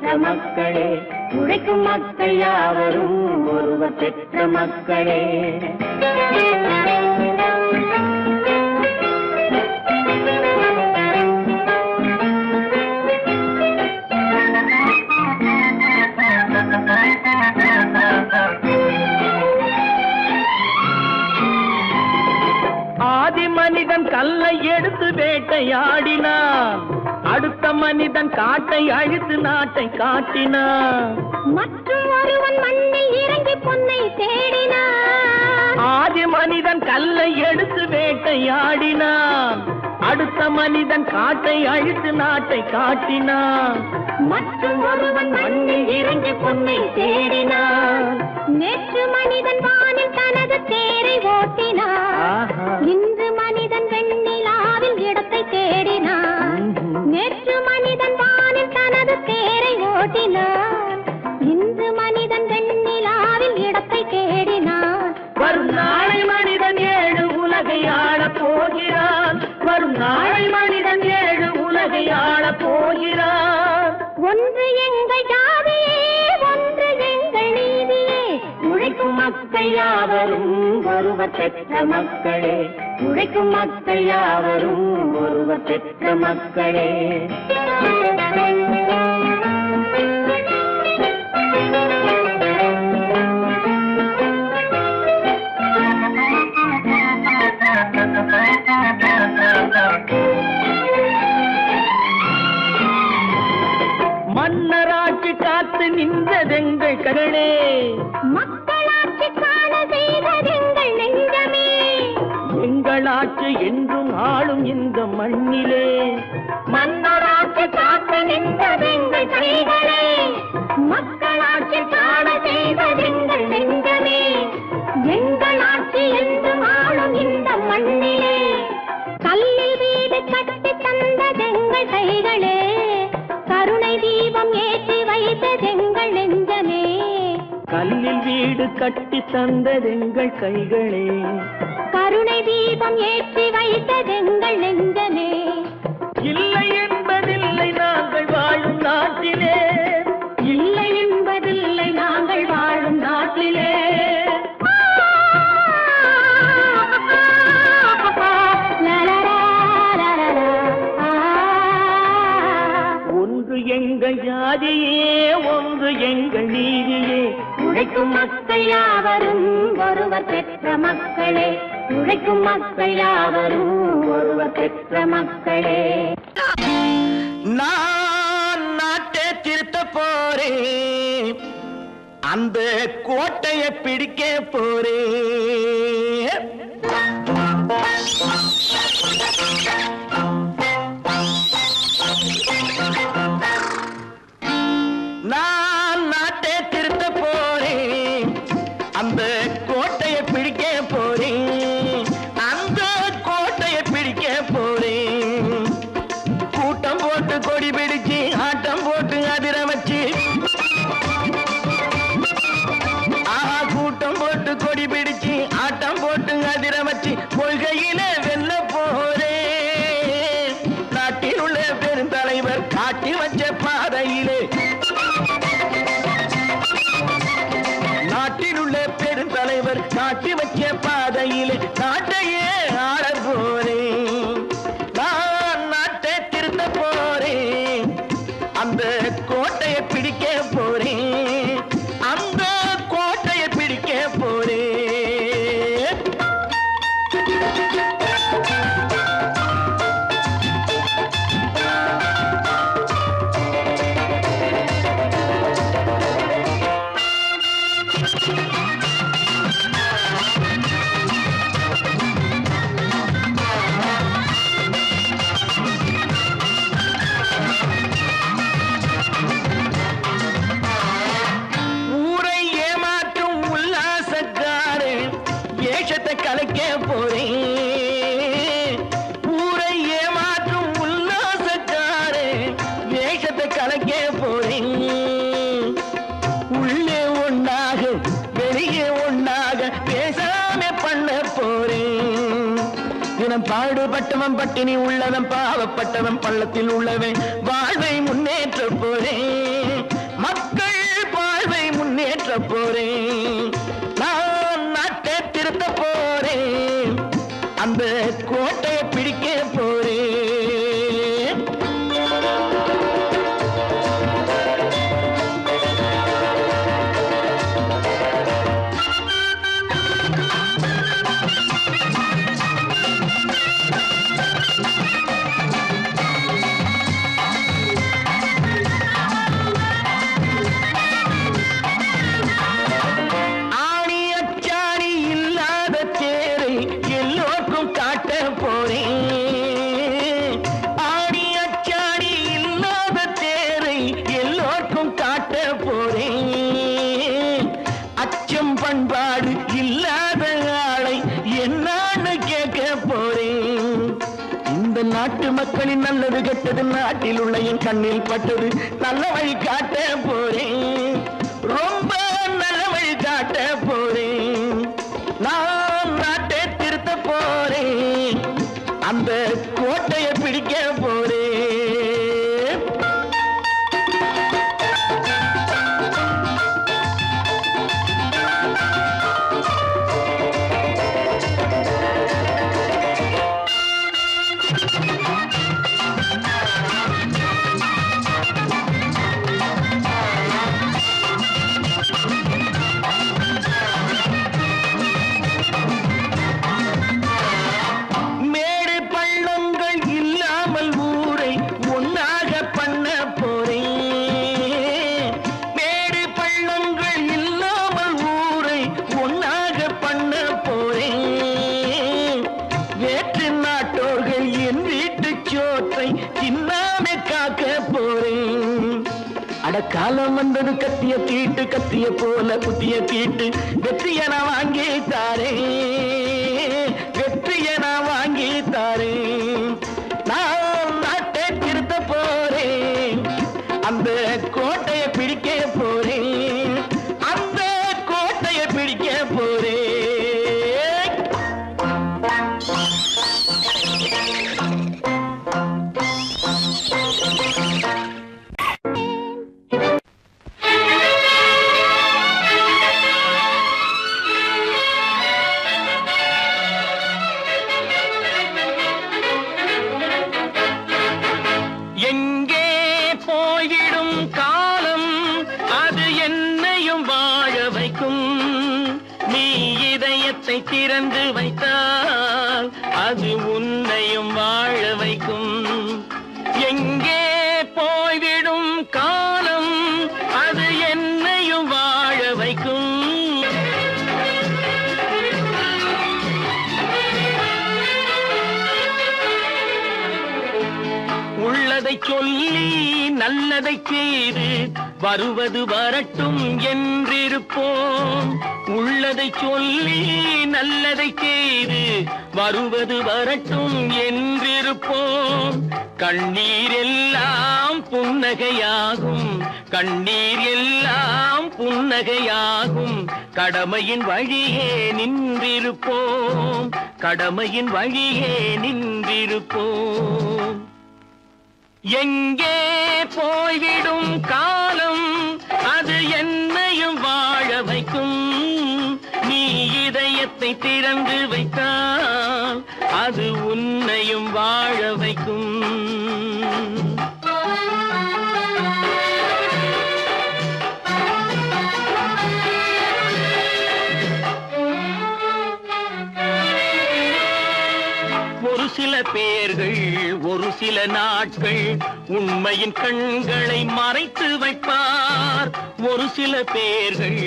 பெற்ற மக்களே, உழைக்கும் மக்கள் யாவரும் ஒருவர் பெற்ற மக்களே. ஆதி மனிதன் கல்லை எடுத்து வேட்டையாடினான், அடுத்த மனிதன் காட்டை அழித்து நாட்டை காட்டினான், மற்றும் ஒருவன் மண்ணில் இறங்கி பொன்னை தேடினான். ஆதி மனிதன் கல்லை எடுத்து வேட்டையாடினான், அடுத்த மனிதன் காட்டை அழித்து நாட்டை காட்டினான், மற்றும் ஒருவன் மண்ணில் இறங்கி பொன்னை தேடினான். நேற்று மனிதன் வானில் தனது தேரை ஓட்டினான், இன்று மனிதன் வெண்ணிலாவில் இடத்தை தேடினான். நேற்று மனிதன் வானில் தனது தேரை ஓட்டினான், இன்று மனிதன் வெண்ணிலாவில் இடத்தை தேடினான். வரும் நாளை மனிதன் 7 உலகை ஆளப் போகிறான், வரும் நாளை மனிதன் 7 உலகை ஆளப் போகிறான். ஒன்று எங்கள் ஜாதியே, ஒன்று எங்கள் நீதியே, உழைக்கும் மக்கள் யாவரும் ஒருவர் பெற்ற மக்களே, உழைக்கும் மக்கள் யாவரும் ஒருவர் பெற்ற மக்களே. மன்னராட்சி காத்து நின்றதெங்கள் கரளே, மக்களாட்சி காண செய்ததெங்கள் நெஞ்சமே, எங்களாட்சி என்றும் ஆளும் இந்த மண்ணிலே. மன்னராட்சி காத்து நின்றதெங்கள் கைகளே, மக்களாட்சி காண செய்ததெங்கள் நெஞ்சமே, எங்களாட்சி என்றும் ஆளும் இந்த மண்ணிலே. கல்லில் வீடு கட்டி தந்ததெங்கள் கைகளே, கருணை தீபம் ஏற்றி வைத்ததெங்கள் நெஞ்சமே. கல்லில் வீடு கட்டி தந்ததெங்கள் கைகளே, கருணை தீபம் ஏற்றி வைத்ததெங்கள் நெஞ்சமே. இல்லை என்பதில்லை நாங்கள் வாழும் நாட்டிலே, இல்லை என்பதில்லை நாங்கள் வாழும் நாட்டிலே. ஒன்று எங்கள் ஜாதியே, ஒன்று எங்கள் நீதியே, உழைக்கும் மக்கள் யாவரும் ஒருவர் பெற்ற மக்களே, உழைக்கும் மக்கள் யாவரும் ஒருவர் பெற்ற மக்களே. நான் நாட்டை திருத்த போறேன், அந்த கோட்டையை பிடிக்க போறேன். நான் நாட்டை திருத்த போறேன், அந்த கோட்டையை பிடிக்க போறேன், அந்த கோட்டையை பிடிக்க போறேன். கூட்டம் போட்டு கொடி பிடிச்சு ஆட்டம் போட்டு அதிர வச்சு, கூட்டம் போட்டு கொடி பிடிச்சு ஆட்டம் போட்டு அதிர வச்சு கொள்கையில வெல்ல போறேன். நாட்டில் உள்ள பெருந்தலைவர் காட்டி வச்ச பாதையிலே, நாட்டில் உள்ள பெருந்தலைவர் காட்டி வச்ச பாதையிலே நாட்டையே ஆள போறேன். நான் நாட்டை திருத்த போறேன், அந்த கோட்டையை பிடிக்க போறேன், அந்த கோட்டையை பிடிக்க போறேன். கலைக்க போறேன், ஊரை ஏமாற்றும் உல்லாசக்காரே வேஷத்தை கலைக்க போறேன். உள்ளே ஒன்னாக வெளியே ஒன்னாக பேசாம பண்ண போறேன். தினம் பாடுபட்டவன் பட்டினி உள்ளவன் பாவப்பட்டவன் பள்ளத்தில் உள்ளவன் வாழ்வை முன்னேற்ற போறேன். பண்பாடு இல்லாத ஆளை என்னான்னு கேட்க போறேன். இந்த நாட்டு மக்களின் நல்லது கெட்டது நாட்டில் உள்ள என் கண்ணில் பட்டது நல்ல வழி காட்ட போறேன். ரொம்ப நல்ல வழி காட்ட போறேன். நான் நாட்டை திருத்த போறேன். அந்த கோட்டையை பிடிக்க போறேன். காலம் வந்தது கத்திய தீட்டு கத்திய போல குத்திய தீட்டு வெற்றிய நான் வாங்கி தாரே வெற்றிய நான் வாங்கி தாரே. நான் நாட்டை திருத்த போறேன். அந்த கோட்டையை பிடிக்க போறேன். அந்த கோட்டையை பிடிக்க போறேன். திறந்து வைத்தால் அது உன்னையும் வாழ வைக்கும். எங்கே போய்விடும் காலம் அது என்னையும் வாழ வைக்கும். உள்ளதை சொல்லி நல்லதை செய்து வருவது வரட்டும் என்றிருப்போம். உள்ளதை சொல்லி நல்லதை செய்து வருவது வரட்டும் என்றிருப்போம். கண்ணீர் எல்லாம் புன்னகையாகும். கண்ணீர் எல்லாம் புன்னகையாகும். கடமையின் வழியே நின்றிருப்போம். கடமையின் வழியே நின்றிருப்போம். எங்கே போய்விடும் காலம் அது என்னையும் வாழ வைக்கும். நீ இதயத்தை திறந்து வைத்தால் அது உன்னையும் வாழ வைக்கும். ஒரு சில பேர்கள் ஒரு சில நாட்கள் உண்மையின் கண்களை மறைத்து வைப்பார். ஒரு சில பேர்கள்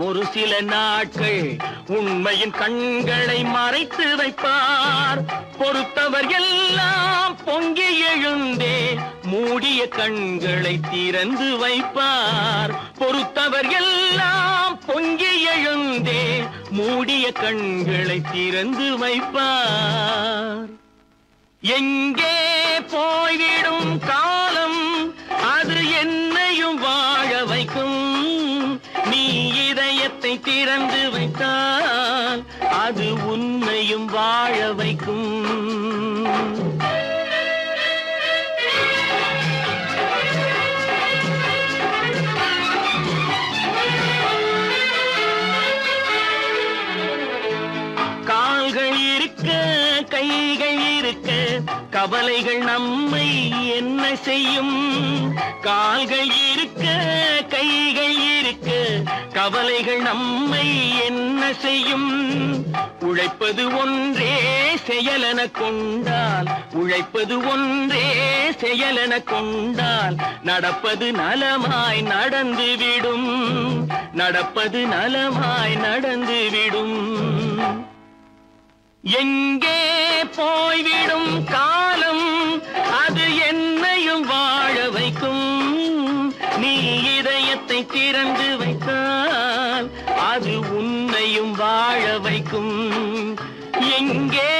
ஒரு சில நாட்கள் உண்மையின் கண்களை மறைத்து வைப்பார். பொறுத்தவர் எல்லாம் பொங்கி எழுந்தே மூடிய கண்களை திறந்து வைப்பார். பொறுத்தவர் எல்லாம் பொங்கி எழுந்தே மூடிய கண்களை திறந்து வைப்பார். எங்கே போய்விடும் காலம் அது என்னையும் வாழ வைக்கும். நீ இதயத்தை திறந்து வைத்தால் அது உன்னையும் வாழ வைக்கும். கால்கள் இருக்க கைகள் இருக்க கவலைகள் நம்மை என்ன செய்யும். கால்கள் இருக்க கைகள் இருக்க கவலைகள் நம்மை என்ன செய்யும். உழைப்பது ஒன்றே செயலென கொண்டால் உழைப்பது ஒன்றே செயலென கொண்டால் நடப்பது நலமாய் நடந்துவிடும். நடப்பது நலமாய் நடந்துவிடும். எங்கே போய்விடும் காலம் அது என்னையும் வாழ வைக்கும். நீ இதயத்தை திறந்து வைத்தால் அது உன்னையும் வாழ வைக்கும். எங்கே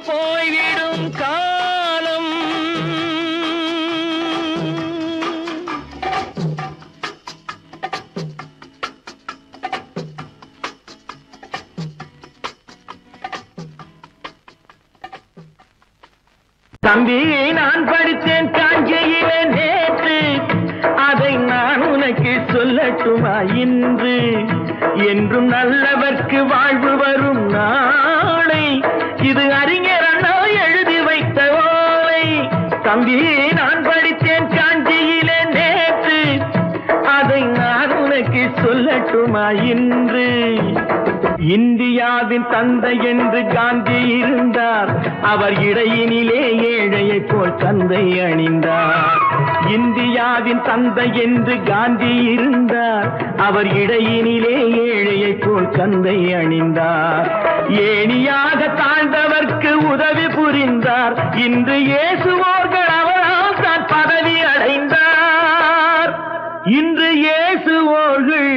போய்விடும் காலம்? தம்பி, நான் படித்தேன் காஞ்சியிலே நேற்று, அதை நான் உனக்கு சொல்லட்டுமா இன்று? என்றும் நல்லவர்க்கு வாழ்வு வரும் நாளை, இது அறிஞர் அண்ணா எழுதி வைத்த ஓலை. தம்பி, நான் படித்தேன் காஞ்சியிலே நேற்று, அதை நான் உனக்கு சொல்லட்டுமா இன்று? இந்தியாவின் தந்தை என்று காந்தி இருந்தார், அவர் இடையினிலே ஏழையை போல் தந்தை அணிந்தார். இந்தியாவின் தந்தை என்று காந்தி இருந்தார், அவர் இடையினிலே ஏழையை போல் தந்தை அணிந்தார். ஏணியாக தாழ்ந்தவர்க்கு உதவி புரிந்தார், இன்று இயேசுவோர்கள் அவரால் தான் பதவி அடைந்தார். இன்று இயேசுவோர்கள்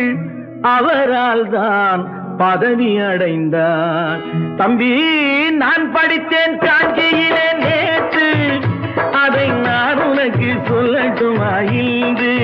அவரால் தான் பதவி அடைந்தார். தம்பி, நான் படித்தேன் காஞ்சியிலே நேற்று, அதை நான் உனக்கு சொல்லட்டுமா இன்று?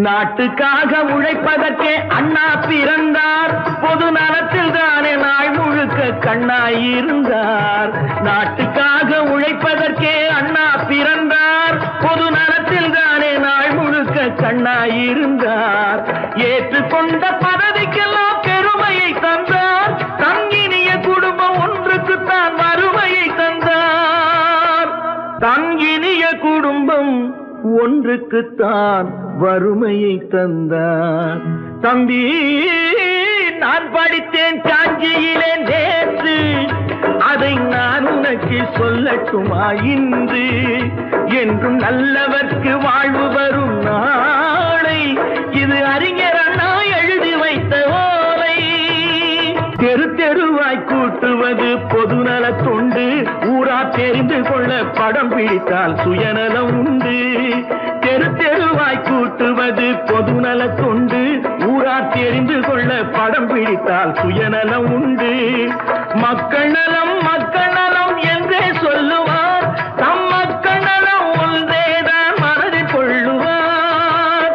நாட்டுக்காக உழைப்பதற்கே அண்ணா பிறந்தார், பொது நலத்தில் தானே நாள் முழுக்க கண்ணாயிருந்தார். நாட்டுக்காக உழைப்பதற்கே அண்ணா பிறந்தார், பொது நலத்தில் தானே நாள் முழுக்க கண்ணாயிருந்தார். ஏற்றுக்கொண்ட பதவிக்கெல்லாம் பெருமையை தந்தார், தங்கினிய குடும்பம் ஒன்றுக்குத்தான் வறுமையை தந்தார். தங்கினிய குடும்பம் ஒன்றுக்குத்தான் வறுமையை தந்தார். தம்பி, நான் படித்தேன் காஞ்சியிலே நேற்று, அதை நான் உனக்கு சொல்லட்டுமா இன்று? என்றும் நல்லவர்க்கு வாழ்வு வரும் நாளை, இது அறிஞர் அண்ணா எழுதி வைத்த ஓலை. தெரு தெருவாய் கூட்டுவது பொதுநல தொண்டு, ஊரா தெரிந்து கொள்ள படம் பிடித்தால் சுயநலம் உண்டு. தெரு தெருவாய் கூட்டுவது பொதுநல தொண்டு, ஊரா தெரிந்து கொள்ள படம் பிடித்தால் சுயநலம் உண்டு. மக்கள் நலம் மக்கள் நலம் என்றே சொல்லுவார், தம் மக்கள் நலம் ஒன்றேதான் மனதில் கொள்ளுவார்.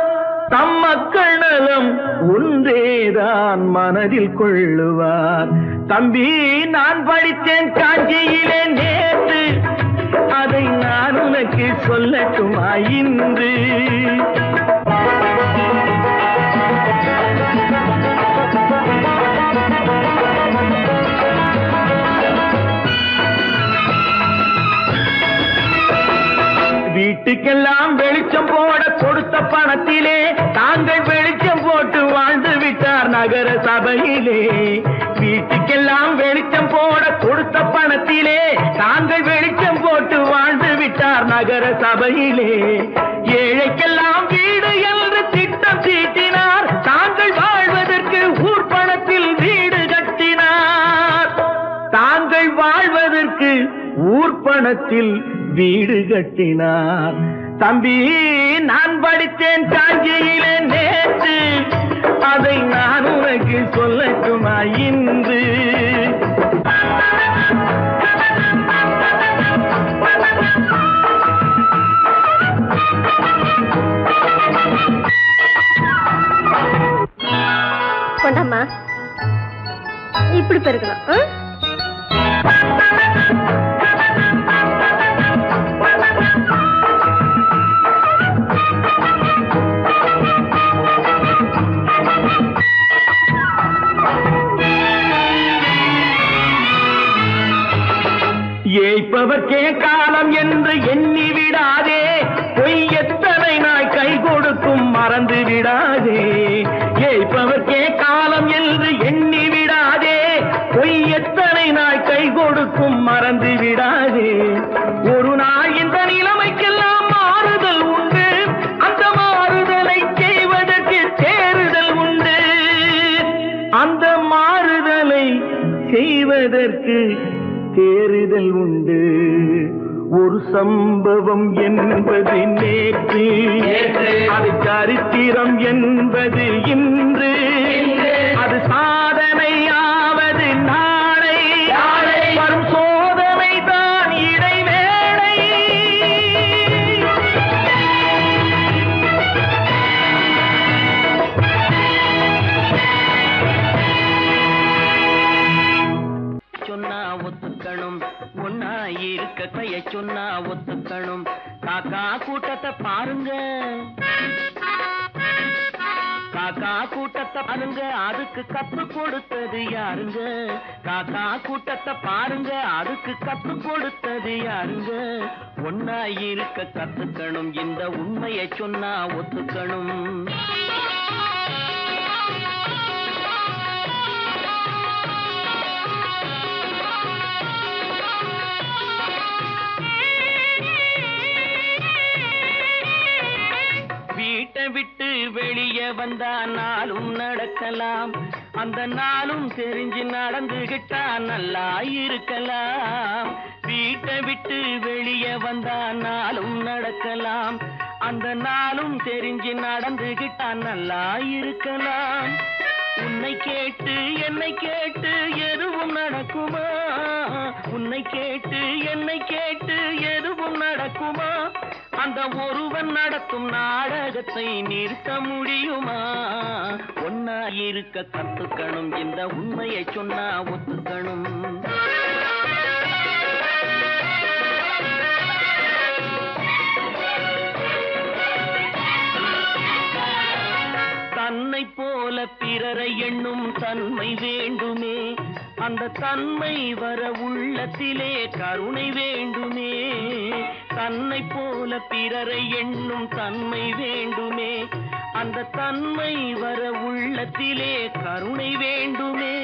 தம் மக்கள் நலம் ஒன்றேதான் மனதில் கொள்ளுவார். தம்பி, நான் படித்தேன் காஞ்சியிலே நேற்று, அதை நான் உனக்கு சொல்லட்டுமா இன்று? வீட்டுக்கெல்லாம் வெளிச்சம் போட கொடுத்த பணத்திலே தாங்கள் வெளிச்சம் போட்டு வாழ்ந்து விட்டார் நகர சபையிலே. வீட்டுக்கெல்லாம் வெளிச்சம் போட கொடுத்த பணத்திலே தாங்கள் வெளிச்சம் போட்டு வாழ்ந்து விட்டார் நகர சபையிலே. ஏழைக்கெல்லாம் வீடு என்று திட்டம் தீட்டினார், தாங்கள் வாழ்வதற்கு ஊர் பணத்தில் வீடு கட்டினார். தாங்கள் வாழ்வதற்கு ஊர் பணத்தில் வீடு கட்டினார். தம்பி, நான் படித்தேன் காஞ்சியிலே நேற்று, அதை நான் உனக்கு சொல்லட்டுமா இன்று? கொண்டாம்மா, இப்படி பெருக்கணும். ஏய்ப்பவர்க்கே காலம் என்று எண்ணி விடாதே, பொய் எத்தனை நாய் கை கொடுக்கும் மறந்து விடாதே. ஏய்ப்பவர்க்கே காலம் என்று எண்ணி விடாதே, பொய் எத்தனை நாய் கை கொடுக்கும் மறந்து விடாதே. ஒரு நாள் இந்த நிலைமைக்கெல்லாம் மாறுதல் உண்டு, அந்த மாறுதலை செய்வதற்கு தேறுதல் என்பதற்கு தேறுதல் உண்டு. ஒரு சம்பவம் என்பது நேற்று, அது சரித்திரம் என்பது இன்று, அது சாதனையாவது நாளை, வரும் சோதனை தான் இடைவேளை. சொன்னா ஒத்துக்கணும், ஒன்னா இருக்க கைய சொன்னா ஒத்துக்கணும். காக்கா கூட்டத்தை பாருங்க, காக்கா கூட்டத்தை பாருங்க, அதுக்கு கத்து கொடுத்தது யாருங்க? காக்கா கூட்டத்தை பாருங்க, அதுக்கு கத்து கொடுத்தது யாருங்க? ஒன்னா இருக்க கத்துக்கணும், இந்த உண்மையை சொன்னா ஒத்துக்கணும். வீட்டை விட்டு வெளியே வந்தா நாளும் நடக்கலாம், அந்த நாளும் தெரிஞ்சு நடந்துகிட்டா நல்லா இருக்கலாம். வீட்டை விட்டு வெளியே வந்தா நாளும் நடக்கலாம், அந்த நாளும் தெரிஞ்சு நடந்துகிட்டா நல்லா இருக்கலாம். உன்னை கேட்டு என்னை கேட்டு எதுவும் நடக்குமா? உன்னை கேட்டு என்னை கேட்டு எதுவும் நடக்குமா? அந்த ஒருவன் நடத்தும் நாடகத்தை நிறுத்த முடியுமா? ஒன்னா இருக்க கத்துக்கணும், இந்த உண்மையை சொன்னா ஒத்துக்கணும். தன்னை போல பிறரை எண்ணும் தன்மை வேண்டுமே, அந்த தன்மை வர உள்ளத்திலே கருணை வேண்டுமே. தன்னை போல பிறரை எண்ணும் தன்மை வேண்டுமே, அந்த தன்மை வர உள்ளத்திலே கருணை வேண்டுமே.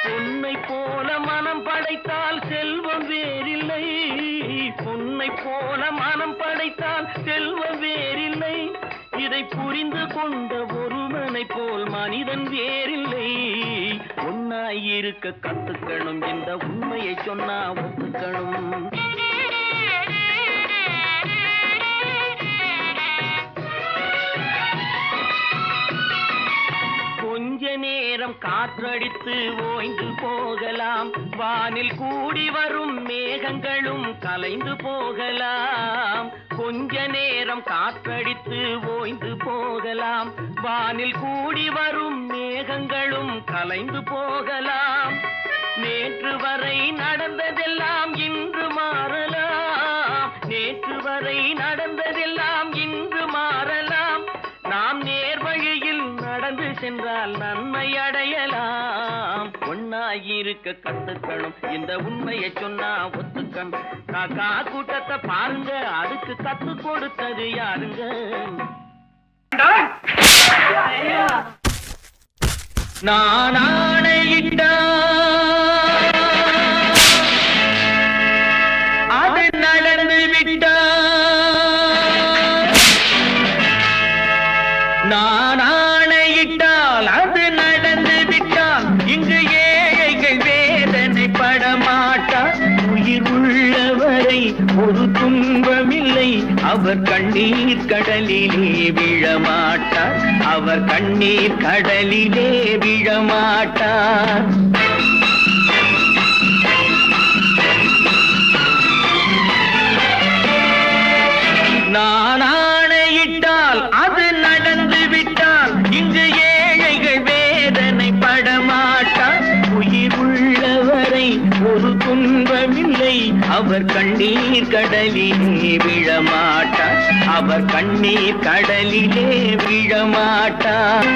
பொன்னை போல மனம் படைத்தால் செல்வம் வேறில்லை, பொன்னை போல மனம் படைத்தால் செல்வம் வேறில்லை. இதை புரிந்து கொண்ட ஒருவனை போல் மனிதன் வேறில்லை. ஒன்னாய் இருக்க கத்துக்கணும், இந்த உண்மையை சொன்னா ஒத்துக்கணும். கொஞ்ச நேரம் காற்றடித்து ஓய்ந்து போகலாம், வானில் கூடி வரும் மேகங்களும் கலைந்து போகலாம். கொஞ்ச நேரம் காற்றடித்து ஓய்ந்து போகலாம், வானில் கூடி வரும் மேகங்களும் கலைந்து போகலாம். நேற்று வரை நடந்ததெல்லாம் இன்று மாறலாம், நேற்று வரை நடந்ததெல்லாம் இன்று மாறலாம். நாம் நேர் வழியில் நடந்து சென்றால் நன்மை அடையலாம். ஒன்னாயிருக்க கத்துக்கணும், இந்த உண்மையை சொன்னா ஒத்துக்கணும். காக்கா கூட்டத்தை பாருங்க, அதுக்கு கத்து கொடுத்தது யாருங்க? நான் ஆணையிட்டா அது நடந்து விட்டா, நான் ஆணையிட்டால் அது நடந்து விட்டால் இங்கு ஏழைகள் வேதனை படமாட்டார். உயிர் உள்ளவரை ஒரு துன்பமில்லை, அவர் கண்ணீர் கடலிலே விழமாட்டார், அவர் கண்ணீர் கடலிலே விழமாட்டார். நான் ஆணையிட்டால் அது நடந்து விட்டால் இங்கு ஏழைகள் வேதனை படமாட்டார். உயிர் உள்ளவரை ஒரு துன்பமில்லை, அவர் கண்ணீர் கடலிலே விழமாட்டார், அவர் கண்ணீர் கடலிலே விழமாட்டார்.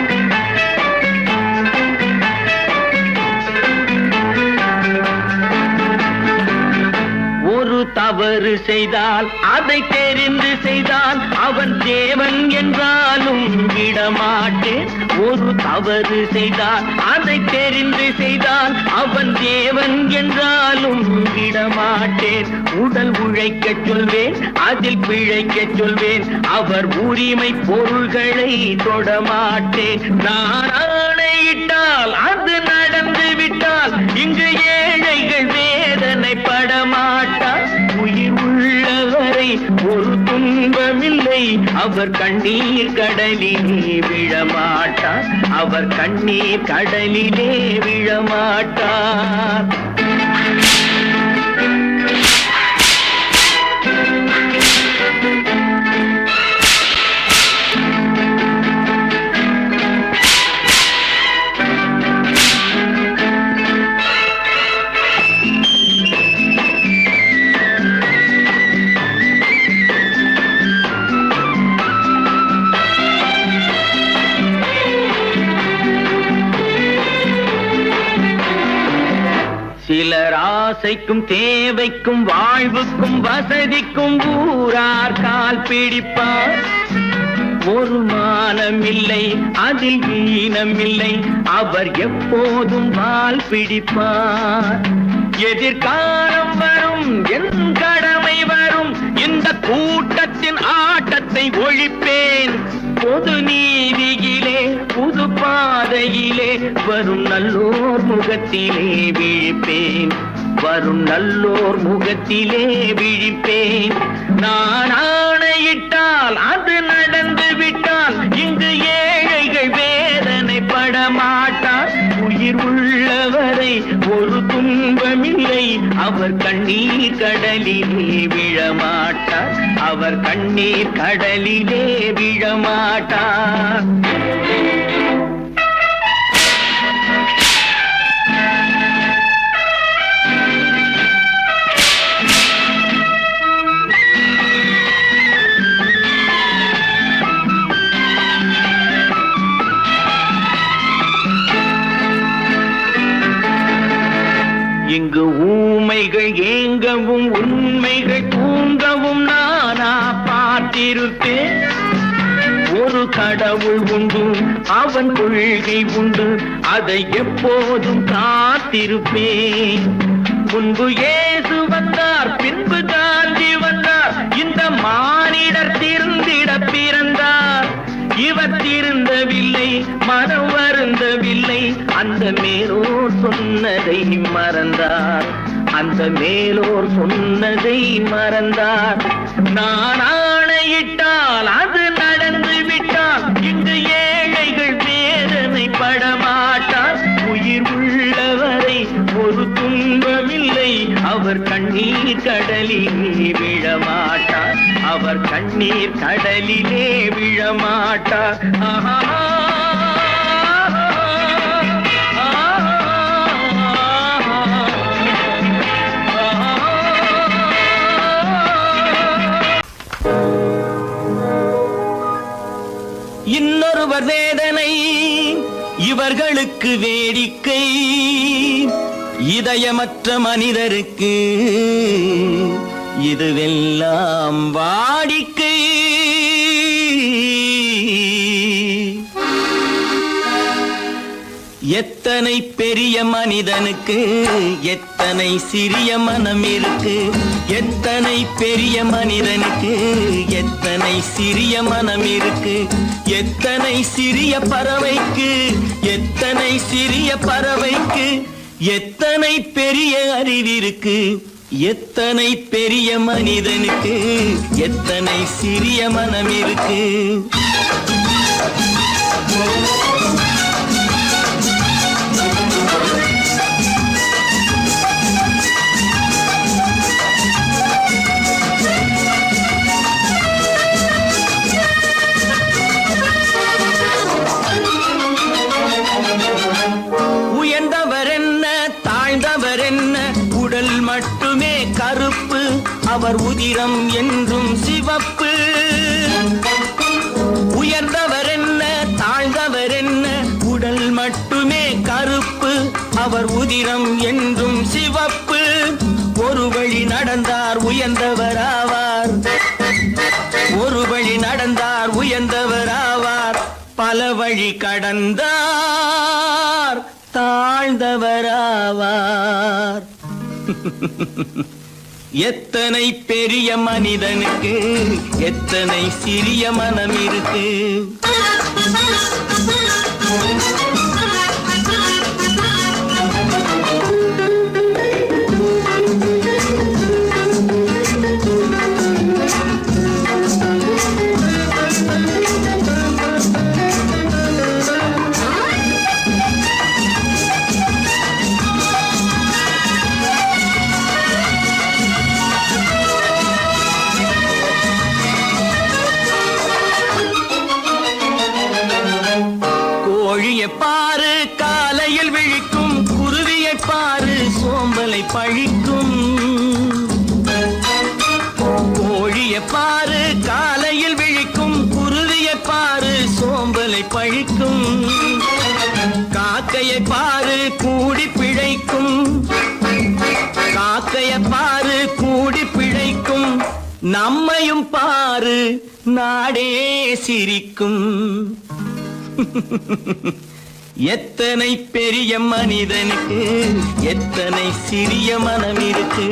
ஒரு தவறு செய்தால் அதை தெரிந்து செய்தால் அவன் தேவன் என்றாலும் விடமாட்டேன். ஒரு தவறு செய்தால் அதை தெரிந்து செய்தால் அவன் தேவன் என்றாலும் விடமாட்டேன். உடல் உழைக்கச் சொல்வேன், அதில் பிழைக்கச் சொல்வேன், அவர் உரிமை பொருள்களை தொடமாட்டேன். நான் ஆணையிட்டால் அது நடந்து விட்டால் இட்டால் இங்கு ஏழைகள் வேதனைப்பட மாட்டார். உயிர் உள்ளவரை ஒரு துன்பமில்லை, அவர் கண்ணீர் கடலிலே விழமாட்டார். அவர் கண்ணீர் கடலிலே விழமாட்டார். சிலர் ஆசைக்கும் தேவைக்கும் வாழ்வுக்கும் வசதிக்கும் ஊரார் கால் பிடிப்பார். ஒரு மானமில்லை, அதில் ஈனமில்லை, அவர் எப்போதும் வால் பிடிப்பார். எதிர்காலம் வரும், என் கடமை வரும், இந்த கூட்டத்தின் ஆட்டத்தை ஒழிப்பேன். பொது நீதியிலே புது பாதையிலே வரும் நல்லோர் முகத்திலே விழிப்பேன். வரும் நல்லோர் முகத்திலே விழிப்பேன். நான் ஆணையிட்டால் அது நடந்து விட்டால் இங்கு ஏழைகள் வேதனைப்பட மாட்டார். உயிர் உள்ளவரை ஒரு துன்பமில்லை, அவர் கண்ணீர் கடலிலே விழமாட்டார். அவர் கண்ணீர் கடலிலே விழமாட்டார். இங்கு ஊமைகள் ஏங்கவும் உண்மைகள் தூங்கவும் நானா பார்த்திருப்பேன். ஒரு கடவுள் உண்டு, அவன் கொள்கை உண்டு, அதை எப்போதும் காத்திருப்பேன். முன்பு இயேசு வந்தார், பின்பு காந்தி வந்தார், இந்த மானிடர் திருந்திட பிறந்தார். இவர் திருந்தவில்லை, மனம் வருந்தவில்லை, அந்த மேலோர் சொன்னதை மறந்தார். அந்த மேலோர் சொன்னதை மறந்தார். நான் ஆணையிட்டால் அது நடந்து விட்டால் இங்கு ஏழைகள் வேதனைப்பட மாட்டார். உயிர் உள்ளவரை ஒரு துன்பமில்லை, அவர் கண்ணீர் கடலிலே விழமாட்டார். அவர் கண்ணீர் கடலிலே விழமாட்டார். ஆஹா. இன்னொருவர் வேதனை இவர்களுக்கு வேடிக்கை, இதயமற்ற மனிதருக்கு இதுவெல்லாம் வாடிக்கை. எத்தனை பெரிய மனிதனுக்கு எத்தனை சிறிய மனம் இருக்கு. எத்தனை பெரிய மனிதனுக்கு எத்தனை சிறிய மனம் இருக்கு. எத்தனை சிறிய பறவைக்கு எத்தனை சிறிய பறவைக்கு எத்தனை பெரிய அறிவிருக்கு. எத்தனை பெரிய மனிதனுக்கு எத்தனை சிறிய மனம் இருக்கு. உயர்ந்தவர் என்ன தாழ்ந்தவர் என்ன, உடல் மட்டுமே கருப்பு, அவர் உதிரம் என்றும் சிவப்பு. உயர்ந்தவர் என்ன தாழ்ந்தவர் என்ன, உடல் மட்டுமே கருப்பு, அவர் உதிரம் என்றும் சிவப்பு. ஒரு வழி நடந்தார் உயர்ந்தவராவார், ஒரு வழி நடந்தார் உயர்ந்தவராவார். பல வழி கடந்தார் தாழ்ந்தவராவார். எத்தனை பெரிய மனிதனுக்கு எத்தனை சிறிய மனம் இருக்கு. கோழியை பாரு காலையில் விழிக்கும், குருவியை பாரு சோம்பலை பழிக்கும். கோழியை பாரு காலையில் விழிக்கும், குருவியை பாரு சோம்பலை பழிக்கும். காக்கையை பாரு கூடி பிழைக்கும், காக்கையை பாரு கூடி பிழைக்கும். நம்மையும் பாரு நாடே சிரிக்கும். எத்தனை பெரிய மனிதனுக்கு எத்தனை சிறிய மனம் இருக்கு.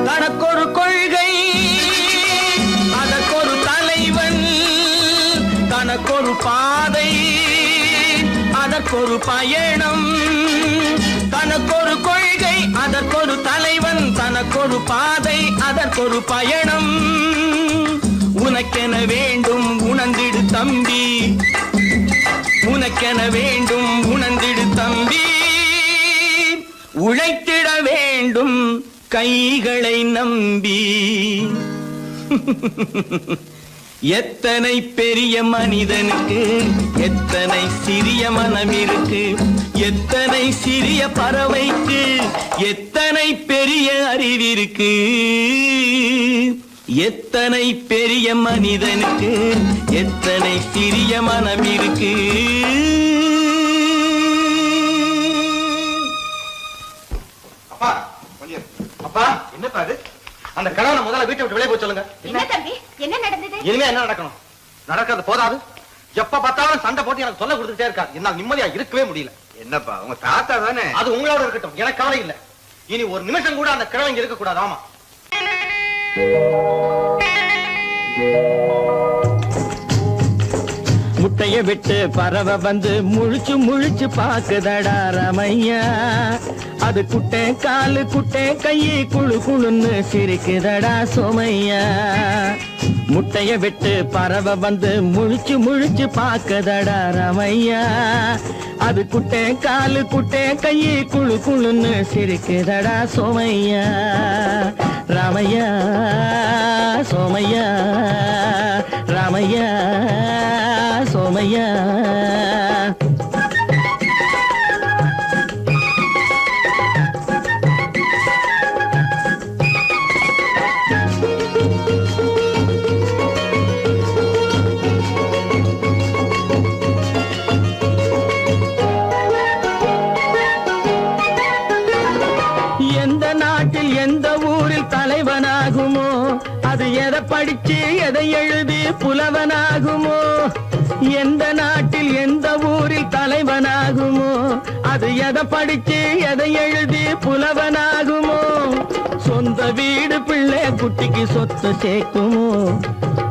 தனக்கொரு கொள்கை அதற்கொரு தலைவன், தனக்கொரு பாதை அதற்கொரு பயணம். தனக்கொரு கொள்கை அதற்கொரு தலைவன், தனக்கொரு பாதை அதற்கொரு பயணம். உனக்கென வேண்டும் உணர்ந்திடு தம்பி, உனக்கென வேண்டும் உணர்ந்திடு தம்பி. உழைத்திட வேண்டும் கைகளை நம்பி. எத்தனை பெரிய மனிதனுக்கு எத்தனை சிறிய மனம் இருக்கு. எத்தனை சிறிய பறவைக்கு எத்தனை பெரிய அறிவிருக்கு. எத்தனை பெரிய மனிதனுக்கு எத்தனை சிறிய மனம் இருக்கு. அப்பா கொஞ்சம். அப்பா என்னப்பா அது? அந்த கணவனை முதல்ல வீட்டை விட்டு வெளியே போய் சொல்லுங்க. என்ன தம்பி, என்ன நடந்தது? இனிமே என்ன நடக்கணும்? நடக்கிறது போதாது, எப்ப பார்த்தாலும் சண்டை போட்டு எனக்கு சொல்ல கொடுத்துட்டே இருக்கா. என்னால் நிம்மதியா இருக்கவே முடியல. என்னப்பா உங்க தாத்தா தானே? அது உங்களோட இருக்கட்டும், எனக்கு கவலை இல்ல. இனி ஒரு நிமிஷம் கூட அந்த கிழவன் இருக்க கூடாது. ஆமா, முட்டைய விட்டு பறவை வந்து முழிச்சு முழிச்சு பாக்குதடா ரமையா. அது குட்டை காலு குட்டை கையை குழு குழுன்னு சிரிக்குதடா சோமையா. முட்டைய விட்டு பறவை வந்து முழிச்சு முழிச்சு பாக்குதடா ரமையா. அது குட்டை காலு குட்டை கையை குழு குழுன்னு சிரிக்குதடா சோமையா. ராமையா சோமையா, ராமையா சோமையா. எந்த நாட்டில் எந்த ஊரில் தலைவனாகுமோ, அது எதை படிச்சு எதை எழுதி புலவனாகுமோ. எந்த நாட்டில் எந்த ஊரில் தலைவனாகுமோ, அது எதை படிச்சு எதை எழுதி புலவனாகுமோ. சொந்த வீடு பிள்ளை குட்டிக்கு சொத்து சேர்க்குமோ,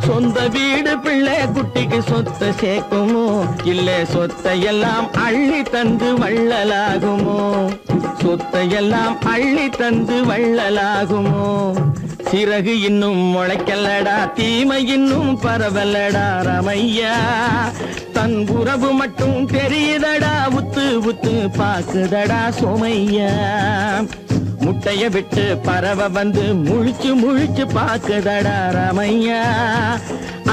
சொந்த வீடு பிள்ளை குட்டிக்கு சொத்து சேர்க்குமோ. இல்ல சொத்தையெல்லாம் அள்ளி தந்து வள்ளலாகுமோ, சொத்தையெல்லாம் அள்ளி தந்து வள்ளலாகுமோ. சிறகு இன்னும் முளைக்கல்லடா, தீமை இன்னும் பரவலடா ரமையா. தன் உறவு மட்டும் தெரியுதடா, உத்து உத்து பாக்குதடா சோமையா. முட்டைய விட்டு பறவை வந்து முழிச்சு முழிச்சு பாக்குதடா ரமையா.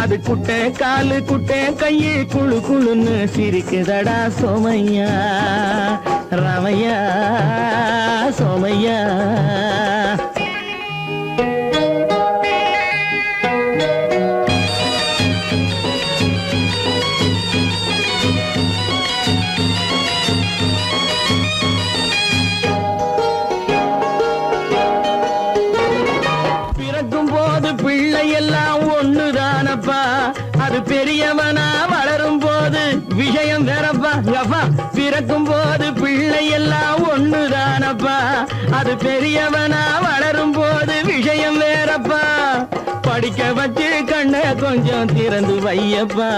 அது குட்டை காலு குட்டை கையை குழு குழுன்னு சிரிக்குதடா சோமையா. ரமையா சோமையா. எல்லாம் ஒண்ணுதானப்பா, அது பெரியவனா வளரும் போது விஷயம் வேறப்பா. அப்பா பிறக்கும் போது பிள்ளை எல்லாம் ஒண்ணுதானப்பா, அது பெரியவனா வளரும் போது விஷயம் வேறப்பா. படிக்க வச்சு கண்ணை கொஞ்சம் திறந்து வையப்பா,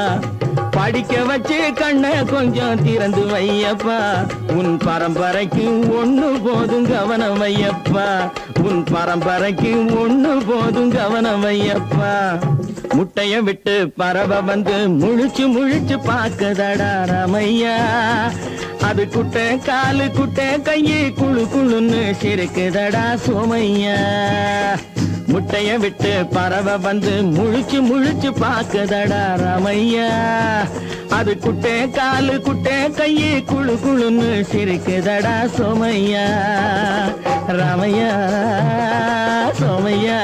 படிக்க வச்சு கண்ண கொஞ்சம் திறந்து வையப்பா, உன் பரம்பரைக்கு ஒண்ணு போதும் கவனம் வையப்பா, உன் பரம்பரைக்கு ஒண்ணு போதும் கவனம் வையப்பா. முட்டைய விட்டு பறவை வந்து முழிச்சு முழிச்சு பாக்குதடா ராமையா, அது குட்டை காலு குட்டை கையு குழு குழுன்னு சிரிக்குதடா சோமையா. முட்டைய விட்டு பறவை வந்து முழிச்சு முழிச்சு பாக்குதடா ராமையா, அது குட்டை காலு குட்டை கையு குழு குழுன்னு சிரிக்குதடா சோமையா. ராமையா சோமையா,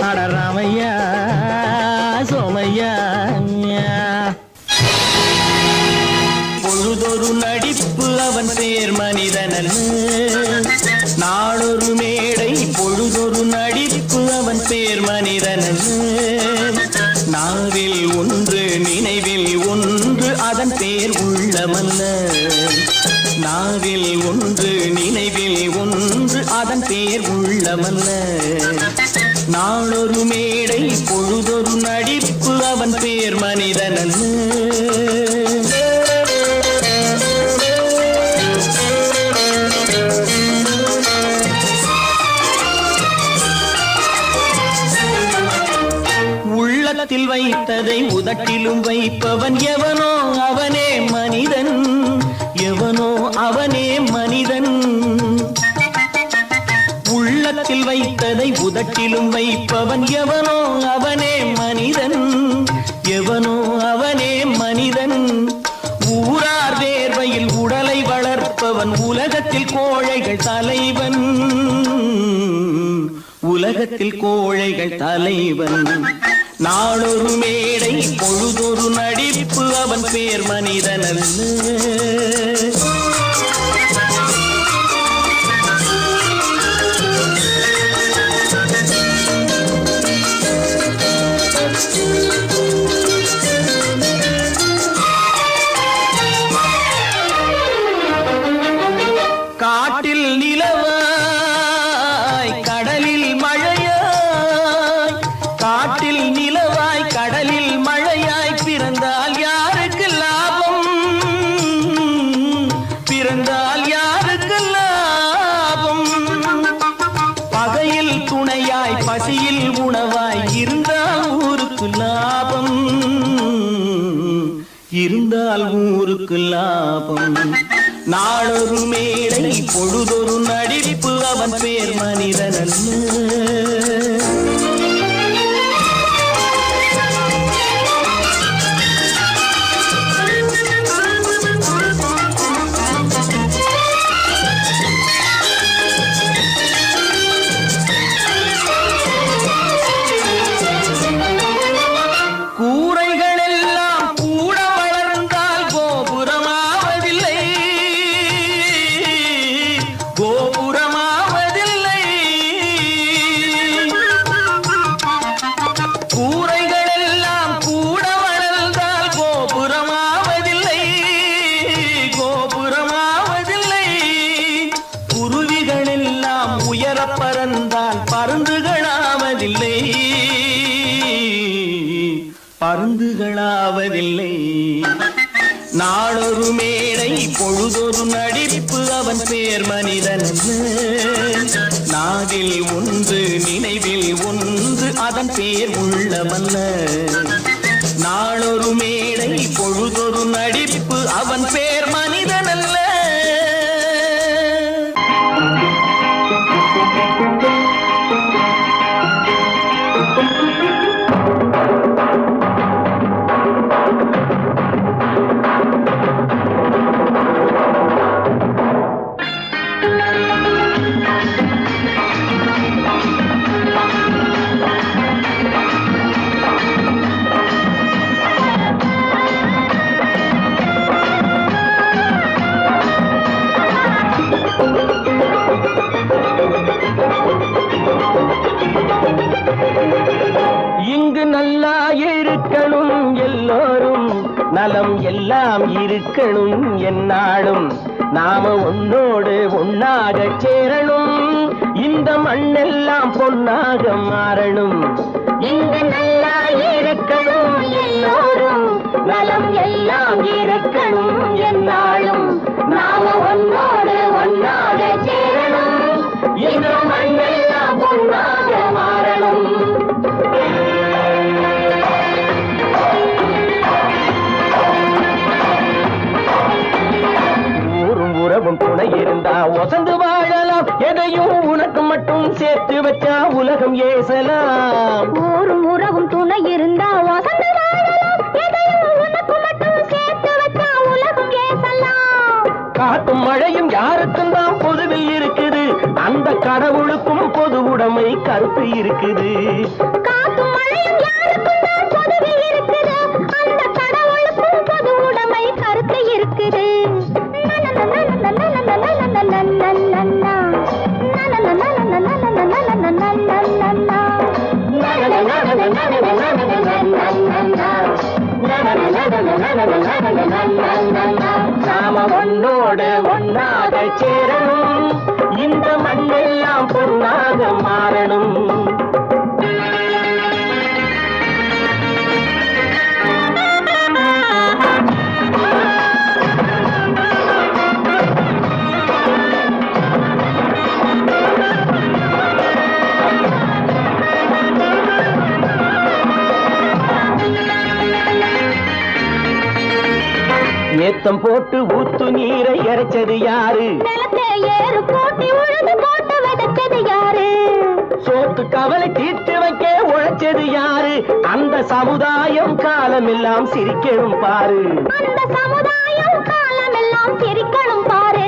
அட ராமையா சோமையா. பொழுதொரு நடிப்பு அவன் பேர் மனிதனல்ல, நாளொரு மேடை பொழுதொரு நடிப்பு அவன் பேர் மனிதனல்ல, நாவில் ஒன்று நினைவில் ஒன்று அதன் பேர் உள்ளமல்ல, நாவில் ஒன்று நினைவில் ஒன்று அதன் பேர் உள்ளமல்ல, நாளொரு மேடை பொழுதொரு நடிப்பு அவன் பேர் மனிதனல்ல. உள்ளத்தில் வைத்ததை உதட்டிலும் வைப்பவன் எவனோ அவனே மனிதன், எவனோ அவனே மனிதன். உள்ளத்தில் வைத்ததை உதட்டிலும் வைப்பவன் எவனோ அவனே மனிதன், எவனோ அவனே மனிதன். ஊரார் வேர்வையில் உடலை வளர்ப்பவன் உலகத்தில் கோழைகள் தலைவன், உலகத்தில் கோழைகள் தலைவன். நாளொரு மேடை பொழுதொரு நடிப்பு அவன் பேர் மனிதனல்ல. காட்டில் நிலவாய் கடலில் மழையாய், காட்டில் நிலவாய் கடலில் மழையாய் பிறந்தால் யாருக்கு லாபம், பிறந்தால் யாருக்கு லாபம். பகையில் துணையாய் பசியில் உணவாய் இருந்தால் ஊருக்கு லாபம், இருந்தால் ஊருக்கு லாபம். நாளொரு மேடை பொழுதொரு நடிப்பு அவன் பேர் மனிதனல்ல. பருந்துகளாவதில்லை. நாளொரு மேடை பொழுதொரு நடிப்பு அவன் பேர் மனிதனல்ல, நாவில் ஒன்று நினைவில் ஒன்று அதன் பேர் உள்ளமல்ல. நாளொரு மேடை பொழுதொரு நடிப்பு அவன் பேர் மனிதனல்ல. இங்கு நல்லா இருக்கணும் எல்லோரும், நலம் எல்லாம் இருக்கணும் என்னாலும், நாம ஒன்னோடு ஒன்னாக சேரணும், இந்த மண்ணெல்லாம் பொன்னாக மாறணும். இங்கு நல்லா நலம் எல்லாம் இருக்கணும் என்னாலும் நாம ஒன்னோடு ஒன்னாக சேரணும் இந்த மண்ணெல்லாம் பொன்னாக மாறணும். உறவும் துணை இருந்தா வசந்து வாழலாம், எதையும் உனக்கு மட்டும் சேர்த்து வச்சா உலகம் ஏசலாம். ஊரும் உறவும் துணை இருந்தா வசந்து வாழலாம், எதையும் உனக்கு மட்டும் சேர்த்து வச்சா உலகம் ஏசலாம். காத்தும் மழையும் யாருக்கும் தான் பொதுவில் இருக்குது, அந்த கடவுளுக்கும் பொது உடைமை கருத்து இருக்குது. காத்தும் மழையும் யாருக்கும் தான் பொதுவில் இருக்குது, அந்த கடவுளுக்கும் பொது உடைமை கருத்து இருக்குது. நாம ஒன்னோடு ஒன்னாக சேரணும், இந்த மண்ணெல்லாம் பொன்னாக மாறணும். ஏத்தம் போட்டு ஊத்து நீரை இறைச்சது யாரு, நிலத்தை ஏறு போட்டி உழுது போட்டு விதைச்சது யாரு, சோத்து கவலை தீர்த்து வைக்க உழைச்சது யாரு, அந்த சமுதாயம் காலமெல்லாம் சிரிக்கணும் பாரு. அந்த சமுதாயம் காலமெல்லாம் சிரிக்கணும் பாரு.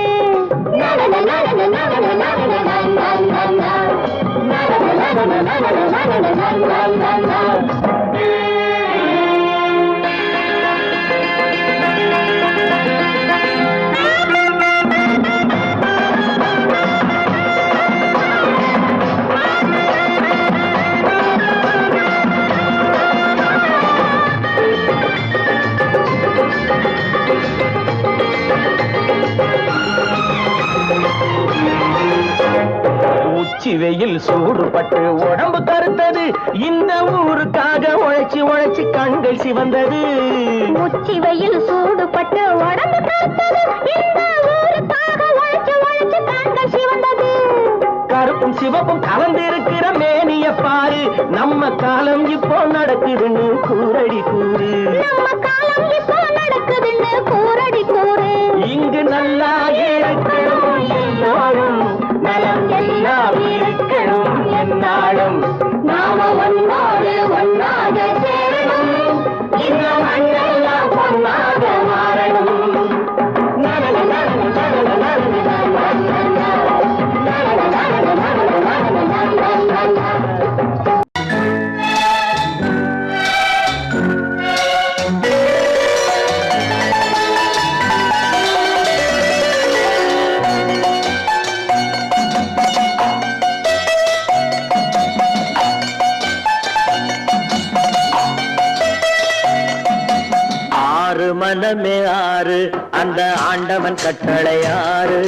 உச்சி வெயில் சூடுபட்டு உடம்பு கருத்தது, இந்த ஊருக்காக உழைச்சி உழைச்சி கண்கள் சிவந்தது. உச்சி வெயில் சூடுபட்டு உடம்பு கருத்தது, இந்த ஊருக்காக உழைச்சு உழைச்சு கண்கள் சிவந்தது. கருப்பும் சிவப்பும் கலந்திருக்கிற மேனிய பாரு, நம்ம காலம் இப்போ நடக்குதுன்னு கூரடி கூறு. நம்ம காலம் இப்போ நடக்குதுன்னு கூரடி கூறு. இங்கு நல்லா இருக்கணும் எல்லாரும், நலம் எல்லாம் இருக்கணும் என்னாலும் நாம ஒன்னோடு ஒன்னாக சேரணும், இந்த மண்ணெல்லாம் பொன்னாக மாறணும். மனமே ஆறு, அந்த ஆண்டவன் கட்டளை ஆறு.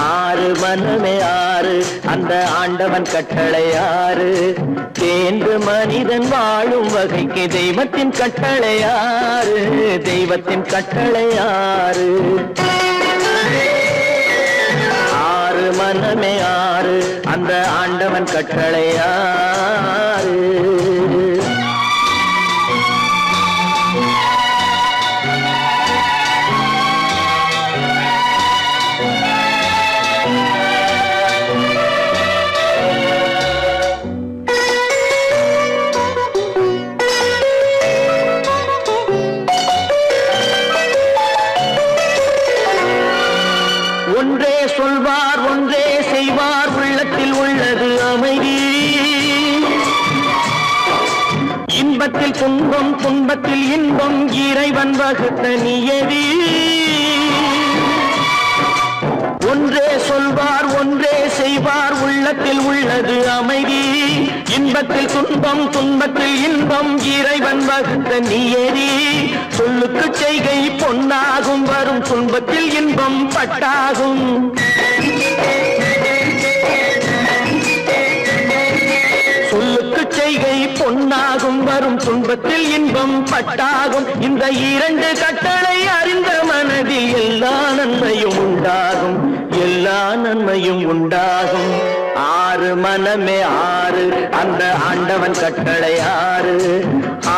ஆறு மனமே ஆறு, அந்த ஆண்டவன் கட்டளை ஆறு. தேர்ந்து மனிதன் வாழும் வகைக்கு தெய்வத்தின் கட்டளை ஆறு, தெய்வத்தின் கட்டளை ஆறு. ஆறு மனமே ஆறு, அந்த ஆண்டவன் கட்டளை ஆறு. ஒன்றே சொல்வார் ஒன்றே செய்வார், உள்ளத்தில் உள்ளது அமைதி. இன்பத்தில் துன்பம் துன்பத்தில் இன்பம், இறைவன் வகுத்த நியதி. ஒன்றே சொல்வார் ஒன்றே செய்வார், உள்ளத்தில் உள்ளது அமைதி. இன்பத்தில் துன்பம் துன்பத்தில் இன்பம், இறைவன் வகுத்த நியதி. சொல்லுக்கு செய்கை பொன்னாகும், வரும் துன்பத்தில் இன்பம் பட்டாகும். சொல்லுக்கு செய்கை பொன்னாகும், வரும் துன்ப துன்பத்தில் இன்பம் பட்டாகும். இந்த இரண்டு கட்டளை அறிந்த மனதில் எல்லா நன்மையும் உண்டாகும், எல்லா நன்மையும் உண்டாகும். ஆறு மனமே ஆறு, அந்த ஆண்டவன் கட்டளை ஆறு.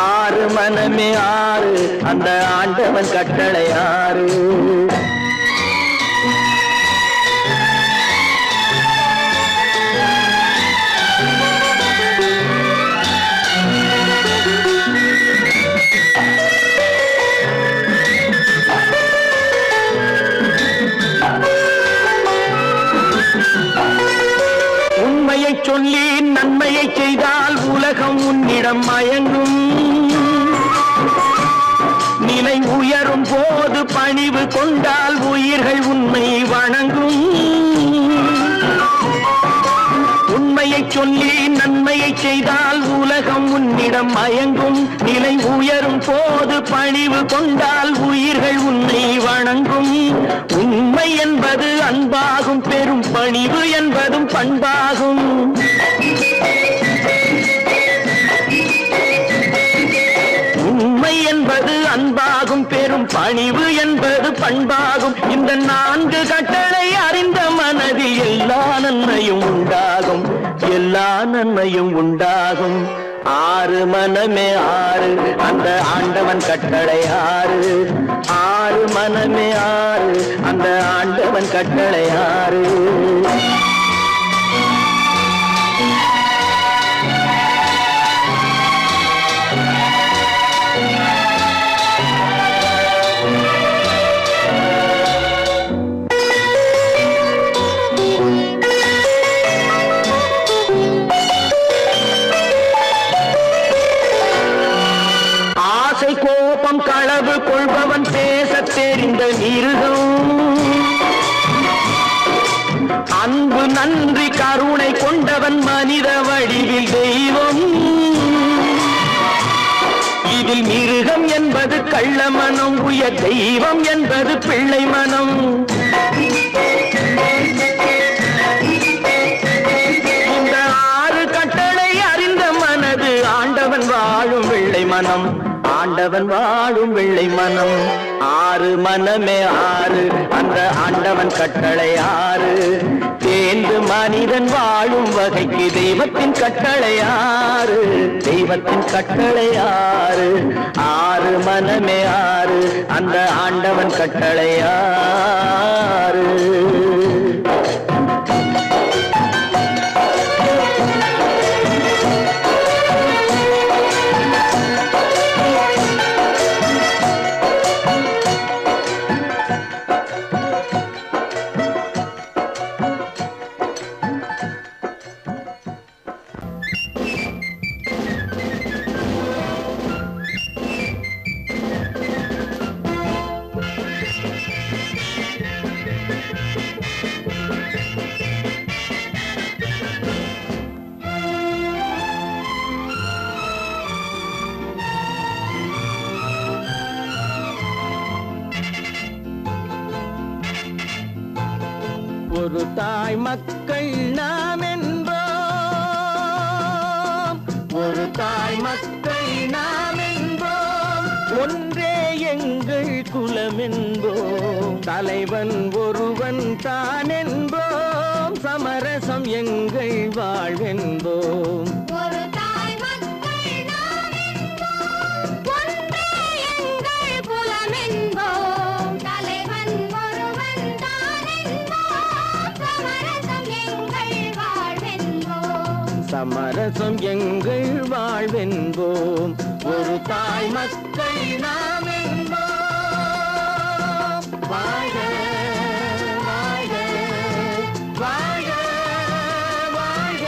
ஆறு மனமே ஆறு, அந்த ஆண்டவன் கட்டளை ஆறு. உண்மையை சொல்லி நன்மையை செய்தால் உலகம் உன்னிடம் மயங்கும். நிலை உயரும் போது பணிவு கொண்டால் உயிர்கள் உன்னை வணங்கும். உண்மையை சொல்லி நன்மையை செய்தால் உலகம் உன்னிடம் மயங்கும். நிலை உயரும் போது பணிவு கொண்டால் உயிர்கள் உன்னை வணங்கும். உண்மை என்பது அன்பாகும், பெரும் பணிவு என்பதும் பண்பாகும். உண்மை என்பது அன்பாகும், பெரும் பணிவு என்பது பண்பாகும். இந்த நான்கு கட்டளை அறிந்த மனதில் எல்லா நன்மையும் உண்டாகும், எல்லா நன்மையும் உண்டாகும். ஆறு மனமே ஆறு, அந்த ஆண்டவன் கட்டளை ஆறு. ஆறு மனமே ஆறு, அந்த ஆண்டவன் கட்டளை ஆறு. கோபம் களவு கொள்பவன் பேசத் தெரிந்த மிருகம். அன்பு நன்றி கருணை கொண்டவன் மனித வடிவில் தெய்வம். இதில் மிருகம் என்பது கள்ள மனம், உயர் தெய்வம் என்பது பிள்ளை மனம். இந்த ஆறு கட்டளை அறிந்த மனது ஆண்டவன் வாழும் வெள்ளை மனம், ஆண்டவன் வாழும் வெள்ளை மனம். ஆறு மனமே ஆறு, அந்த ஆண்டவன் கட்டளை ஆறு. தேர்ந்து மனிதன் வாழும் வகைக்கு தெய்வத்தின் கட்டளை ஆறு, தெய்வத்தின் கட்டளை ஆறு. ஆறு மனமே ஆறு, அந்த ஆண்டவன் கட்டளை ஆறு. ஒரு தாய் மக்கள் நாம் என்போம், ஒரு தாய் மக்கள் நாம் என்போம். ஒன்றே எங்கள் குலம் என்போம், தலைவன் ஒருவன் தான் என்போம். சமரசம் எங்கள் வாழ்வென்போம். ஒரு தாய் மக்கள் நாம் என்போம், ஒன்றே எங்கள் குலம் என்போம். தலைவன் ஒருவன் தான் என்போம். சமரசம் எங்கள் வாழ்வென்போம். சமரசம் எங்கள் வாழ்வென்போம். ஒரு தாய் மக்கள் நாம் என்போம். வாழ்க வாழ்க வாழ்க வாழ்க.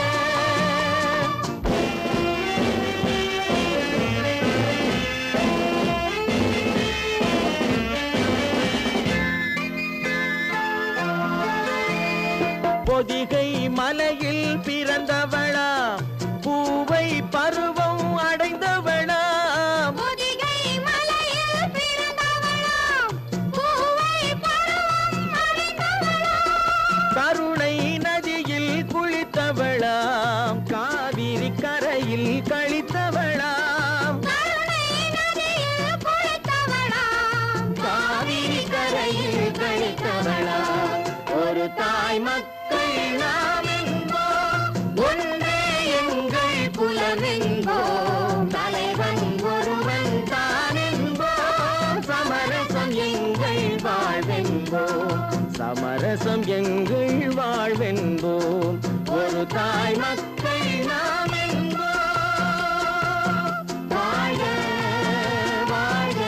பொதிகை மலையில் பிறந்தவளா, பூவை பருவம் அடைந்தவளா. பொதிகை மலையில் பிறந்தவளாம், பூவை பருவம் அடைந்தவளாம். கருணை நதியில் குளித்தவளாம், காவிரி கரையில் கழித்தவளாம். கருணை என்போம், ஒரு தாய் மக்கள் நாம் என்போம். வாழ்க வாழ்க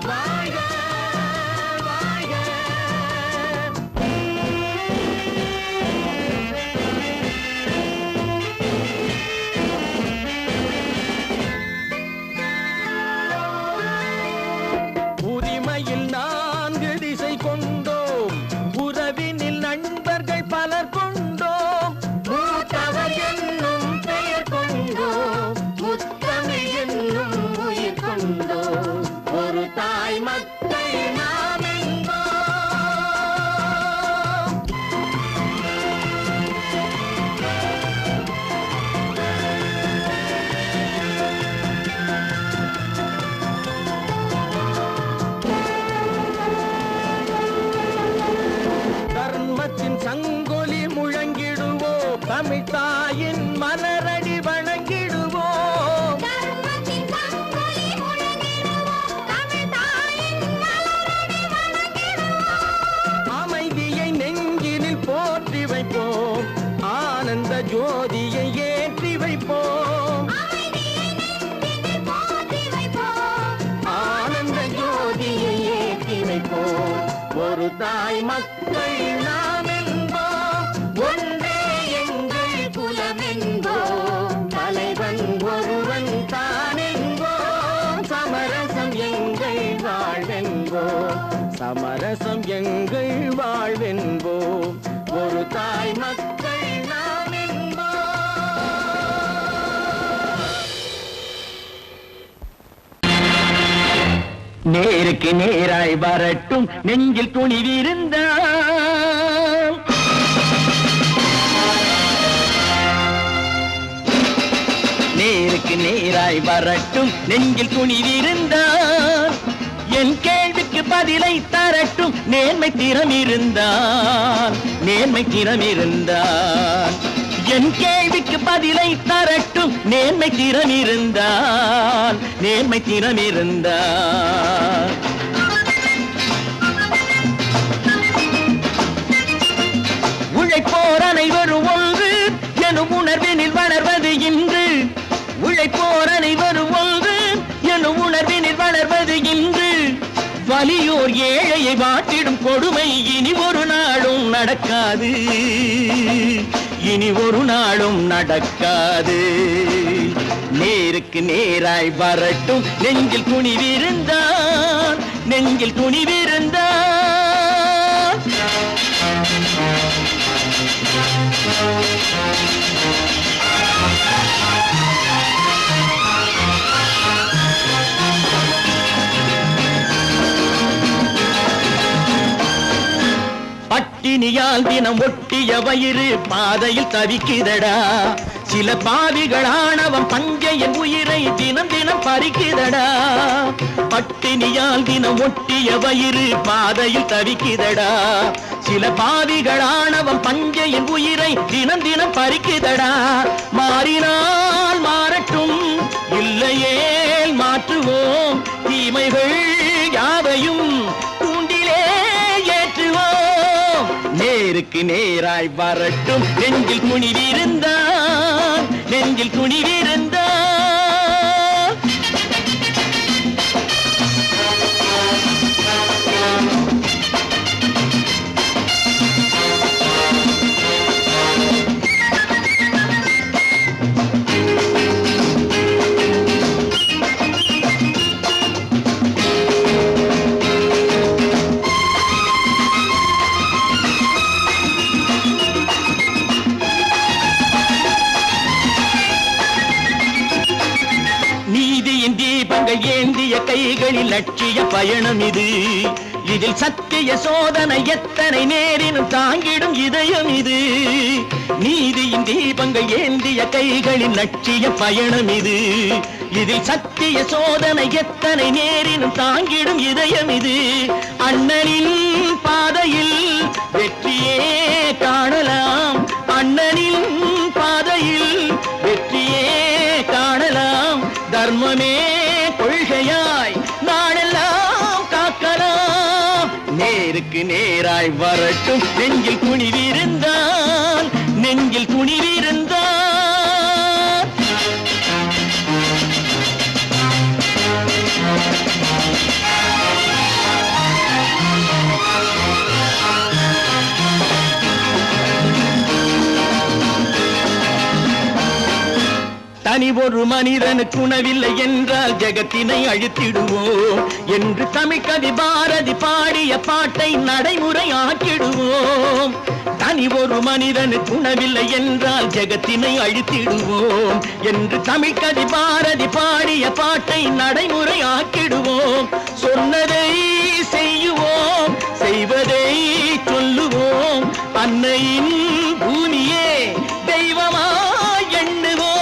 வாழ்க வாழ்க. உரிமையில் 4 திசை கொண்டோம், உறவினில் நண்பர்கள் பலர் கொண்டோம், மூத்தவர் என்னும் பெயர் கொண்டோம், முத்தமிழ் என்னும் உயிர் கொண்டோம், ஒரு தாய் மக்கள் நாம் என்போம். தர்மத்தின் சங்கொலி முழங்கிடுவோம், தமிழ் தாயின் மலரடி வணங்கிடுவோம். தர்மத்தின் சங்கொலி முழங்கிடுவோம், தமிழ் தாயின் மலரடி வணங்கிடுவோம். அமைதியை நெஞ்சினில் போற்றி வைப்போம், ஆனந்த ஜோதியை ஏற்றி வைப்போம். அமைதியை நெஞ்சினில் போற்றி வைப்போம், ஆனந்த ஜோதியை ஏற்றி வைப்போம், ஒரு தாய் மக்கள் நாம் என்போம், ஒன்றே எங்கள் குலம் என்போம், தலைவன் ஒருவன் தான் என்போம், சமரசம் எங்கள் வாழ்வென்போம், சமரசம் எங்கள் வாழ்வென்போம், ஒரு தாய் மக்கள் நாம் என்போம். நேருக்கு நேராய் வரட்டும் நெஞ்சில் துணிவிருந்தால், நேருக்கு நேராய் வரட்டும் நெஞ்சில் துணிவிருந்தால், என் கேள்விக்கு பதிலை தரட்டும் நேர்மை திறம் இருந்தால், நேர்மை திறம் இருந்தால், என் கேள்விக்கு பதிலை தரட்டும் நேர்மை திறம் இருந்தால், நேர்மை திறம் இருந்தால். உழைப்போர் அனைவரும் ஒன்று எனும் உணர்வினில் வளர்வது இன்று, உழைப்போர் அனைவரும் ஒன்று எனும் உணர்வினில் வளர்வது இன்று, வலியோர் ஏழையை வாட்டிடும் கொடுமை இனி ஒரு நாளும் நடக்காது, இனி ஒரு நாளும் நடக்காது. நேருக்கு நேராய் வரட்டும் நெஞ்சில் துணிவிருந்தால், நெஞ்சில் துணிவிருந்தால். பட்டினியால் தினம் ஒட்டிய வயிறு பாதையில் தவிக்குதடா, சில பாவிகள் ஆணவம் பஞ்சையின் உயிரை தினம் தினம் பறிக்குதடா. பட்டினியால் தினம் ஒட்டிய வயிறு பாதையில் தவிக்குதடா, சில பாவிகள் ஆணவம் பஞ்சையின் உயிரை தினம் தினம் பறிக்குதடா. மாறினால் மாறட்டும், இல்லையேல் மாற்றுவோம், தீமைகள் யாவையும் தூண்டிலே ஏற்றுவோம். நேருக்கு நேராய் வரட்டும் நெஞ்சில் துணிவிருந்தால், நெஞ்சில் துணிவிருந்தால். தீபங்கள் ஏந்திய கைகளில் லட்சிய பயணம் இது, இதில் சத்திய சோதனை எத்தனை நேரினும் தாங்கிடும் இதயம் இது. நீதியின் தீபங்கள் ஏந்திய கைகளில் லட்சிய பயணம் இது, இதில் சத்திய சோதனை எத்தனை நேரினும் தாங்கிடும் இதயம் இது. அண்ணனின் பாதையில் வெற்றியே காணலாம், அண்ணனின் பாதையில் வெற்றியே காணலாம். தர்மமே கொள்கையாய் நாளெல்லாம் காக்கலாம். நேருக்கு நேராய் வரட்டும் நெஞ்சில் துணிவிருந்தால், தனி ஒரு மனிதனுக்கு உணவில்லை என்றால் ஜெகத்தினை அழித்திடுவோம் என்று தமிழ்கவி பாரதி பாடிய பாட்டை நடைமுறையாக்கிடுவோம். தனி ஒரு மனிதனுக்கு உணவில்லை என்றால் ஜெகத்தினை அழித்திடுவோம் என்று தமிழ்கவி பாரதி பாடிய பாட்டை நடைமுறையாக்கிடுவோம். சொன்னதை செய்யுவோம், செய்வதை சொல்லுவோம், அன்னையின் பூமியே தெய்வமா எண்ணுவோம்.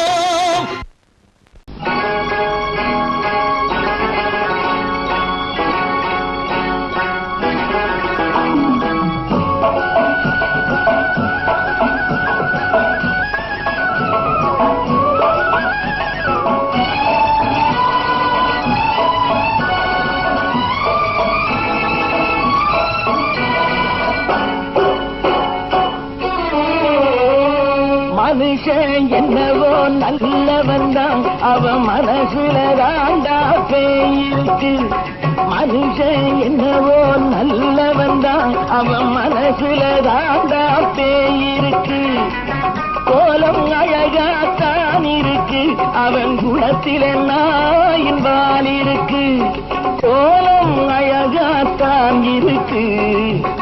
மனுஷன் என்னவோ நல்லவன் தான், அவன் மனசுல தாண்டா பேயிருக்கு. மனுஷன் என்னவோ நல்லவன் தான், அவன் மனசுல தாண்டா பேயிருக்கு. கோலம் அழகாத்தான் இருக்கு, அவன் குணத்தில நாயின் வால் இருக்கு. கோலம் அழகாத்தான் இருக்கு,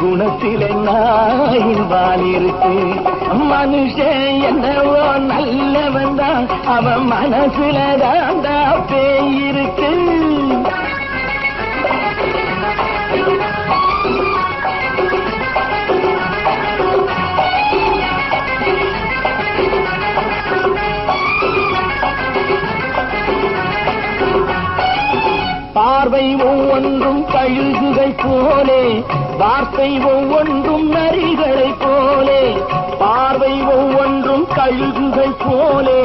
குணத்தில நாயின் வால் இருக்கு. மனுஷன் என்னவோ நல்லவன் தான், அவன் மனசுல தாண்டா பேயிருக்கு. பார்வை ஒவ்வொன்றும் கழுகுகை போலே, வார்த்தை ஒவ்வொன்றும் நரிகளை போலே. பார்வை ஒவ்வொன்றும் கழுகுகை போலே,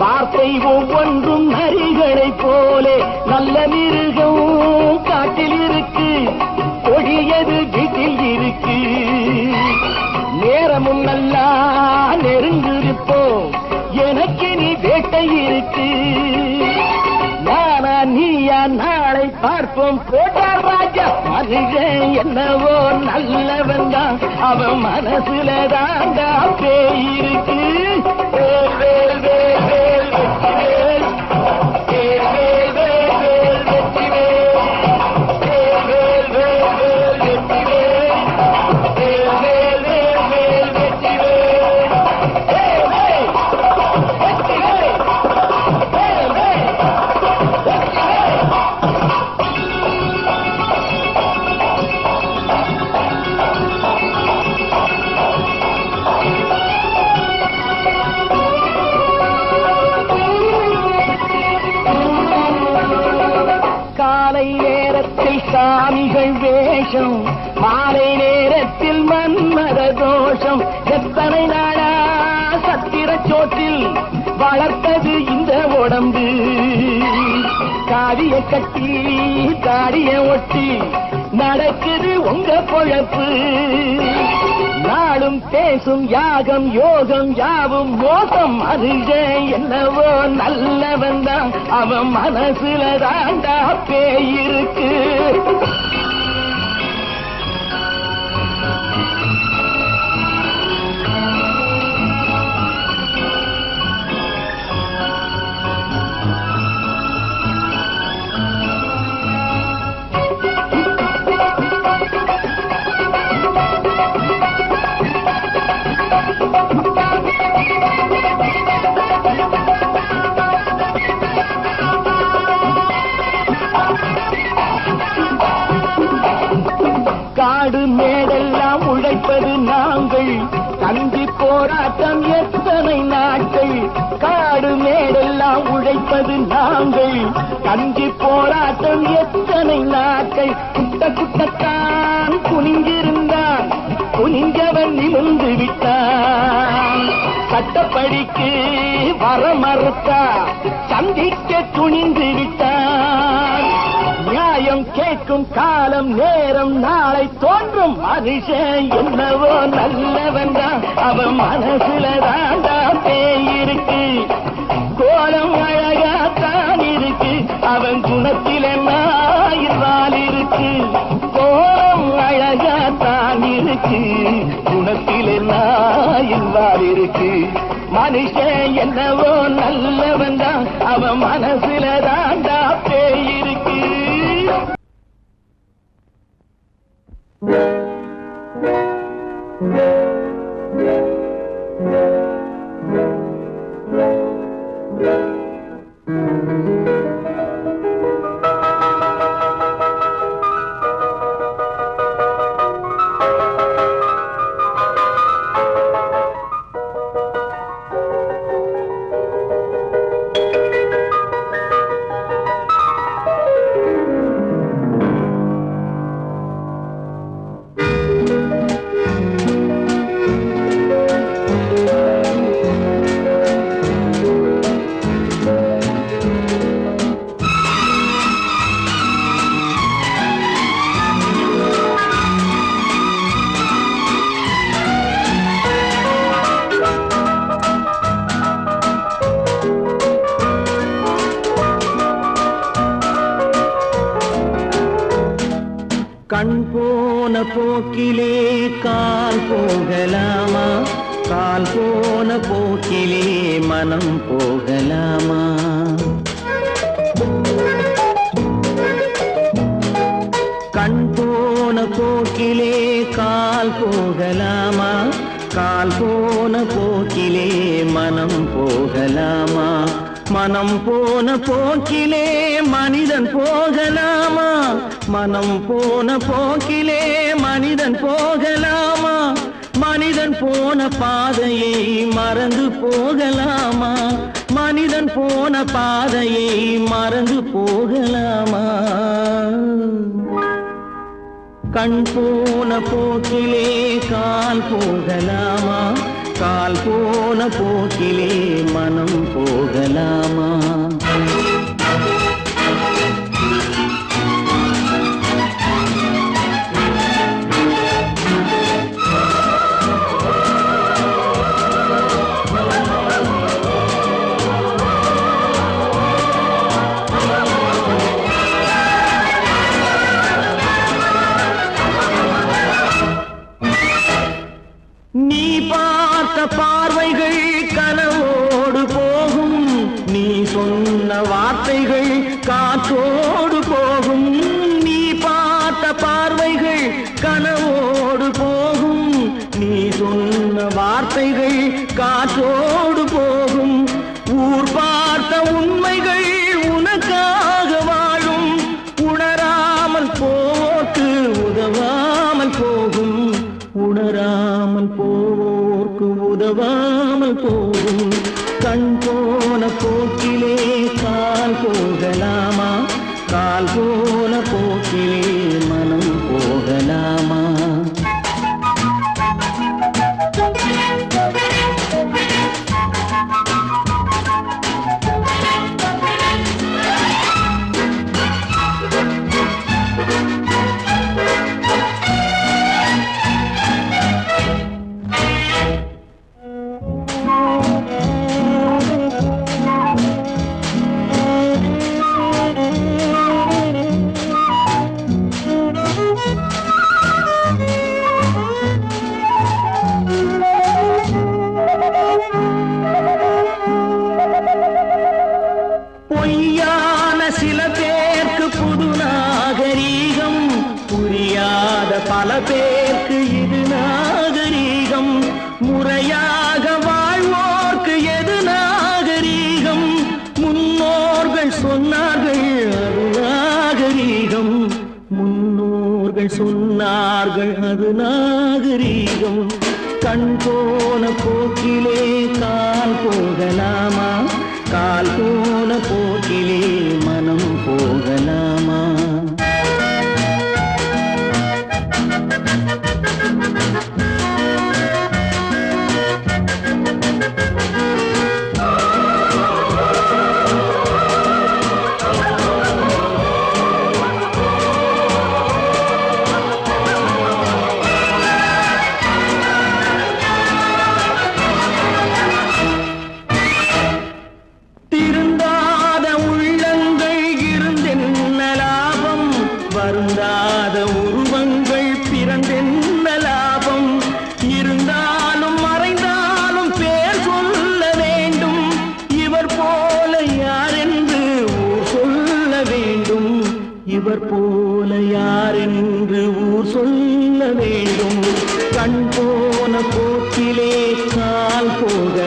வார்த்தை ஒவ்வொன்றும் நரிகளை போலே. நல்ல மிருகம் காட்டில் இருக்கு, கொடியது வீட்டில் இருக்கு. நேரமும் நல்லா நெருங்கிருப்போம், எனக்கு நீ வேட்டை இருக்கு. நானா நீயா நாளை பார்ப்போம் போட்டார் ராஜா. மனுஷன் என்னவோ நல்லவன் தான், அவன் மனசுல தாண்டா பேயிருக்கு. சாமிகள் வேஷம், மாலை நேரத்தில் மன்மத தோஷம். எத்தனை நாளா சத்திர சோற்றில் வளர்த்தது இந்த உடம்பு. காவிய கட்டி தாடிய ஒட்டி நடக்குது உங்க பொழப்பு. நாளும் பேசும் யாகம் யோகம் யாவும் மோசம். மனுஷன் என்னவோ நல்லவன் தான், அவன் மனசுல தாண்டா பேயிருக்கு. காடு மேடெல்லாம் உழைப்பது நாங்கள், கஞ்சி போராட்டம் எத்தனை நாட்கள். காடு மேடெல்லாம் உழைப்பது நாங்கள், கஞ்சி போராட்டம் எத்தனை நாட்கள். குட்ட குட்டத்தான் குனிஞ்சிருந்தான், குனிஞ்சவன் நிமிர்ந்து விட்டான். சட்டப்படிக்கு வர மறுத்தா, சந்திக்க துணிந்து விட்டான். நியாயம் கேட்கும் காலம் நேரம் நாளை தோன்றும். மனுஷன் என்னவோ நல்லவன் தான், அவன் மனசுல தாண்டா பேயிருக்கு. கோலம் அழகாத்தான் இருக்கு, அவன் குணத்தில நாயில் இருக்கு. கோலம் அழகாத்தான் இருக்கு, குணத்தில நாயில் இருக்கு. மனுஷன் என்னவோ நல்லவன் தான், அவன் மனசுல தாண்டா பேய் இருக்கு. கண் போன போக்கிலே கால் போகலாமா, கால் போன போக்கிலே மனம் போகலாமா? கண் போன போக்கிலே கால் போகலாமா, கால் போன போக்கிலே மனம் போகலாமா? மனம் போன போக்கிலே மனிதன் போகலாமா, மனம் போன போக்கிலே மனிதன் போகலாமா? மனிதன் போன பாதையை மறந்து போகலாமா, மனிதன் போன பாதையை மறந்து போகலாமா? கண் போன போக்கிலே கால் போகலாமா, கால் போன போக்கிலே மனம் போகலாமா? நீ பார்த்த பார்வைகள் கனவோடு போகும், நீ சொன்ன வார்த்தைகள் காற்றோடு போகும். நீ பார்த்த பார்வைகள் கனவோடு போகும், நீ சொன்ன வார்த்தைகள் காற்றோடு போகும். ஊர் பார்த்த உண்மைகள் உனக்காக வாழும், உணராமல் போக்கு உதவாமல் போகும், உணராமல் போவோர்க்கு உதவாமல் போகும். கண் போன போக்கிலே கால் போகலாமா, கால் போன போக்கிலே மனம் போகலாமா? பொய்யான சில பேருக்கு புது நாகரீகம், புரியாத பல பேருக்கு இது நாகரீகம். முறையாக வாழ்வோர்க்கு எது நாகரீகம்? முன்னோர்கள் சொன்னார்கள் அது நாகரீகம், முன்னோர்கள் சொன்னார்கள் அது நாகரீகம். கண் போன போக்கிலே கால் போகலாமா, கால் போன போக்கிலே மனம் போகலாமா?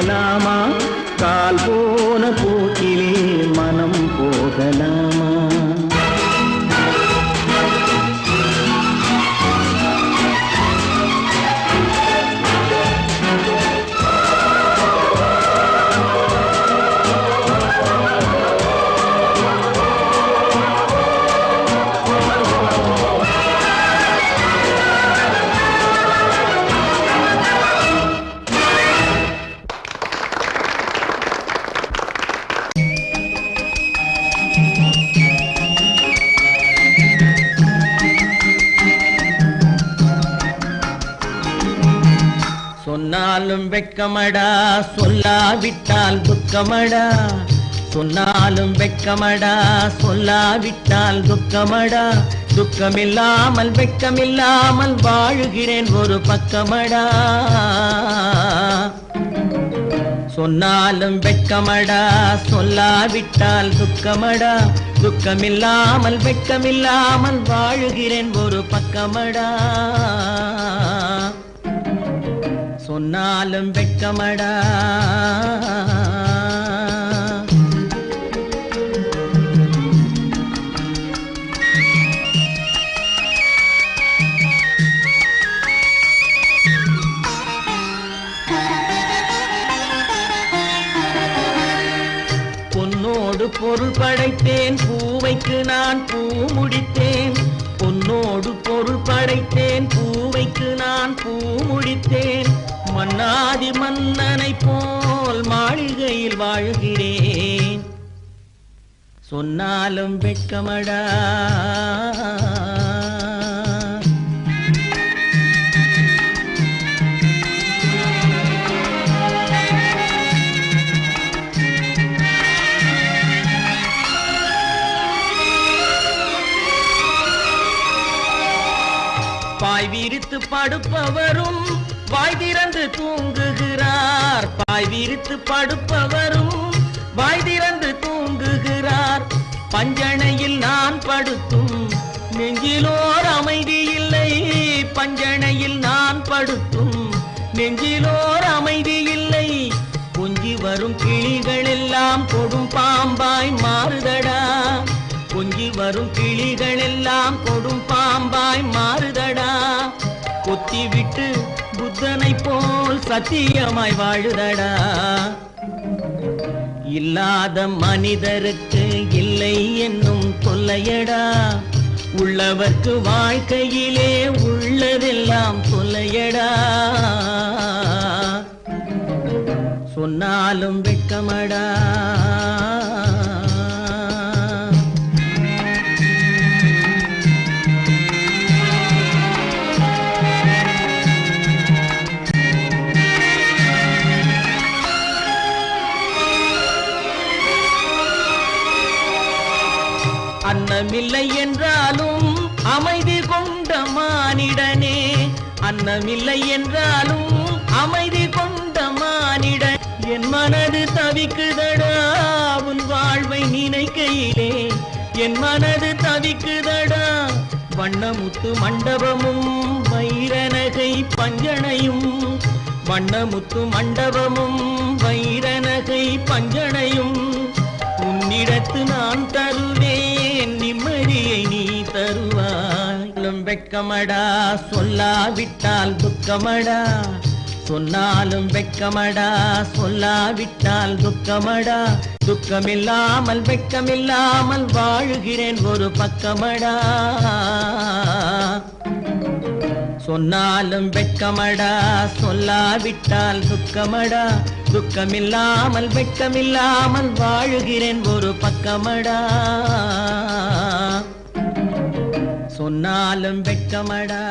போகலாமா கால் போன போக்கிலே மனம் போகலாமா சொன்னாலும் வெட்கமடா சொல்லாவிட்டால் துக்கமடா சொன்னாலும் வெட்கமடா சொல்லாவிட்டால் துக்கமடா துக்கமில்லாமல் வெட்கமில்லாமல் வாழுகிறேன் ஒரு பக்கமடா சொன்னாலும் வெட்கமடா சொல்லாவிட்டால் துக்கமடா துக்கமில்லாமல் வெட்கமில்லாமல் வாழுகிறேன் ஒரு பக்கமடா சொன்னாலும் வெட்கமடா பொன்னோடு பொருள் படைத்தேன் பூவைக்கு நான் பூ முடித்தேன் பொன்னோடு பொருள் படைத்தேன் பூவைக்கு நான் பூ முடித்தேன் மன்னாதி மன்னனை போல் மாளிகையில் வாழ்கிறேன் சொன்னாலும் வெட்கமடா பாய் விரித்து படுப்பவரும் வாய் திறந்து தூங்குகிறார் பாய் விரித்து படுப்பவரும் வாய் திறந்து தூங்குகிறார் பஞ்சணையில் நான் படுத்தும் நெஞ்சிலோர் அமைதி இல்லை பஞ்சணையில் நான் படுத்தும் நெஞ்சிலோர் அமைதி இல்லை கொஞ்சி வரும் கிளிகள் எல்லாம் கொடும் பாம்பாய் மாறுதடா கொஞ்சி வரும் கிளிகள் எல்லாம் கொடும் பாம்பாய் மாறுதடா கொத்தி விட்டு புத்தனை போல் சத்தியமாய் வாழுதடா இல்லாத மனிதருக்கு இல்லை என்னும் தொல்லையடா உள்ளவர்க்கு வாழ்க்கையிலே உள்ளதெல்லாம் தொல்லையடா சொன்னாலும் வெட்கமடா அன்னமில்லை என்றாலும் அமைதி கொண்ட மானிடனே அன்னமில்லை என்றாலும் அமைதி கொண்ட மானிடன் என் மனது தவிக்குதடா உன் வாழ்வை நினைக்கையிலே என் மனது தவிக்குதடா வண்ணமுத்து மண்டபமும் வைரநகை பஞ்சனையும் வண்ணமுத்து மண்டபமும் வைரநகை பஞ்சனையும் உன்னிடத்து நான் தருவேன் நிம்மதியை நீ தருவாய் வெட்கமடா சொல்லாவிட்டால் துக்கமடா சொன்னாலும் வெட்கமடா சொல்லாவிட்டால் துக்கமடா துக்கமில்லாமல் வெட்கமில்லாமல் வாழுகிறேன் ஒரு பக்கமடா சொன்னாலும் வெட்கமடா சொல்லாவிட்டால் துக்கமடா துக்கமில்லாமல் வெட்கமில்லாமல் வாழுகிறேன் ஒரு பக்கமடா சொன்னாலும் வெட்கமடா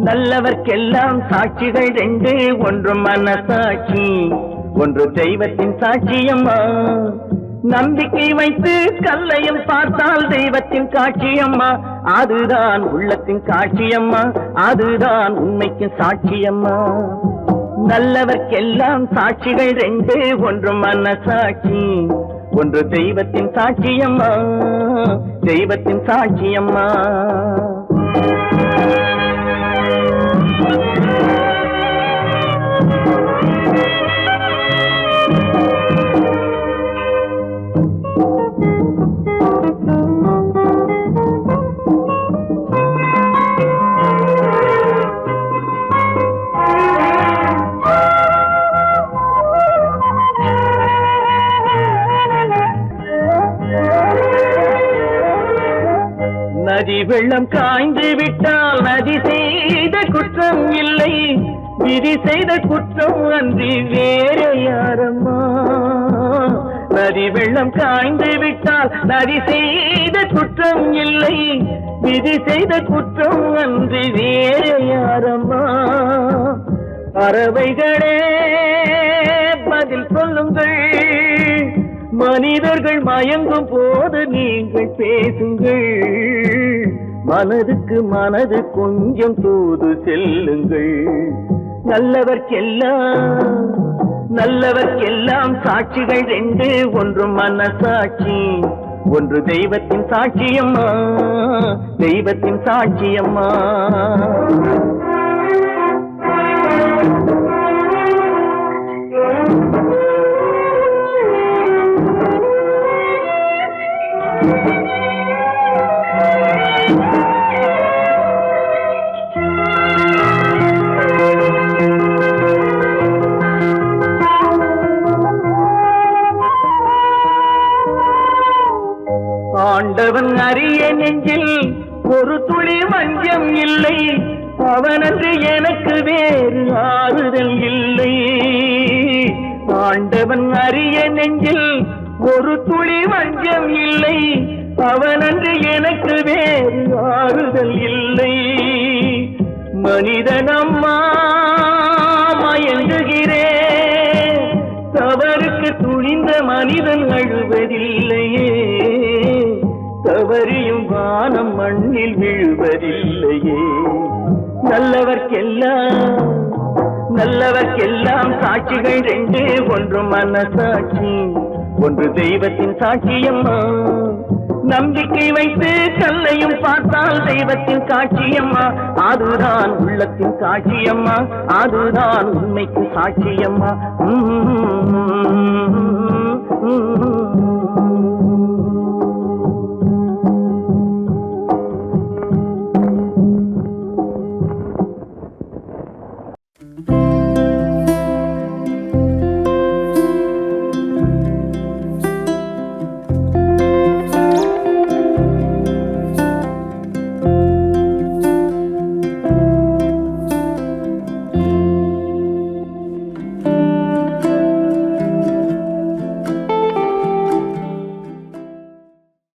நல்லவர்க்கெல்லாம் சாட்சிகள் ரெண்டு, ஒன்று மனசாட்சி, ஒன்று தெய்வத்தின் சாட்சியம்மா. நம்பிக்கை வைத்து கல்லையும் பார்த்தால் தெய்வத்தின் காட்சியம்மா, அதுதான் உள்ளத்தின் காட்சியம்மா, அதுதான் உண்மைக்கு சாட்சியம்மா. நல்லவர்க்கெல்லாம் சாட்சிகள் ரெண்டு, ஒன்று மனசாட்சி, ஒன்று தெய்வத்தின் சாட்சியம்மா, தெய்வத்தின் சாட்சியம்மா. நதி வெள்ளம் காய்ந்து விட்டால் நதி செய்த குற்றம் இல்லை, விதி செய்த குற்றம் அன்றி வேறு யாரம்மா. நதி வெள்ளம் காய்ந்து விட்டால் நதி செய்த குற்றம் இல்லை, விதி செய்த குற்றம் அன்றி வேறு யாரம்மா. பறவைகளே பதில் சொல்லுங்கள், மனிதர்கள் மயங்கும் போது நீங்கள் பேசுங்கள், மனதுக்கு மனது கொஞ்சம் தூது செல்லுங்கள். நல்லவர்க்கெல்லாம் சாட்சிகள் ரெண்டு, ஒன்று மனசாட்சி, ஒன்று தெய்வத்தின் சாட்சியம்மா, தெய்வத்தின் சாட்சியம்மா. ஆண்டவன் அறிய நெஞ்சில் ஒரு துளி வஞ்சம் இல்லை, அவனன்று எனக்கு வேறு ஆறுதல் இல்லை. ஆண்டவன் அறிய நெஞ்சில் ஒரு துளி வஞ்சம் இல்லை, அவனன்று எனக்கு வேறு ஆறுதல் இல்லை. மனிதனம்மா மயங்குகிறேன், தவறுக்கு துணிந்த மனிதன் அழுவதில்லையே, தவறியும் வானம் மண்ணில் விழுவதில்லையே. நல்லவர்க்கெல்லாம் சாட்சிகள் ரெண்டு, ஒன்று மனசாட்சி, ஒன்று தெய்வத்தின் சாட்சியம்மா. நம்பிக்கை வைத்து கல்லையும் பார்த்தால் தெய்வத்தின் காட்சியம்மா, அதுதான் உள்ளத்தின் காட்சியம்மா, அதுதான் உண்மைக்கு சாட்சியம்மா.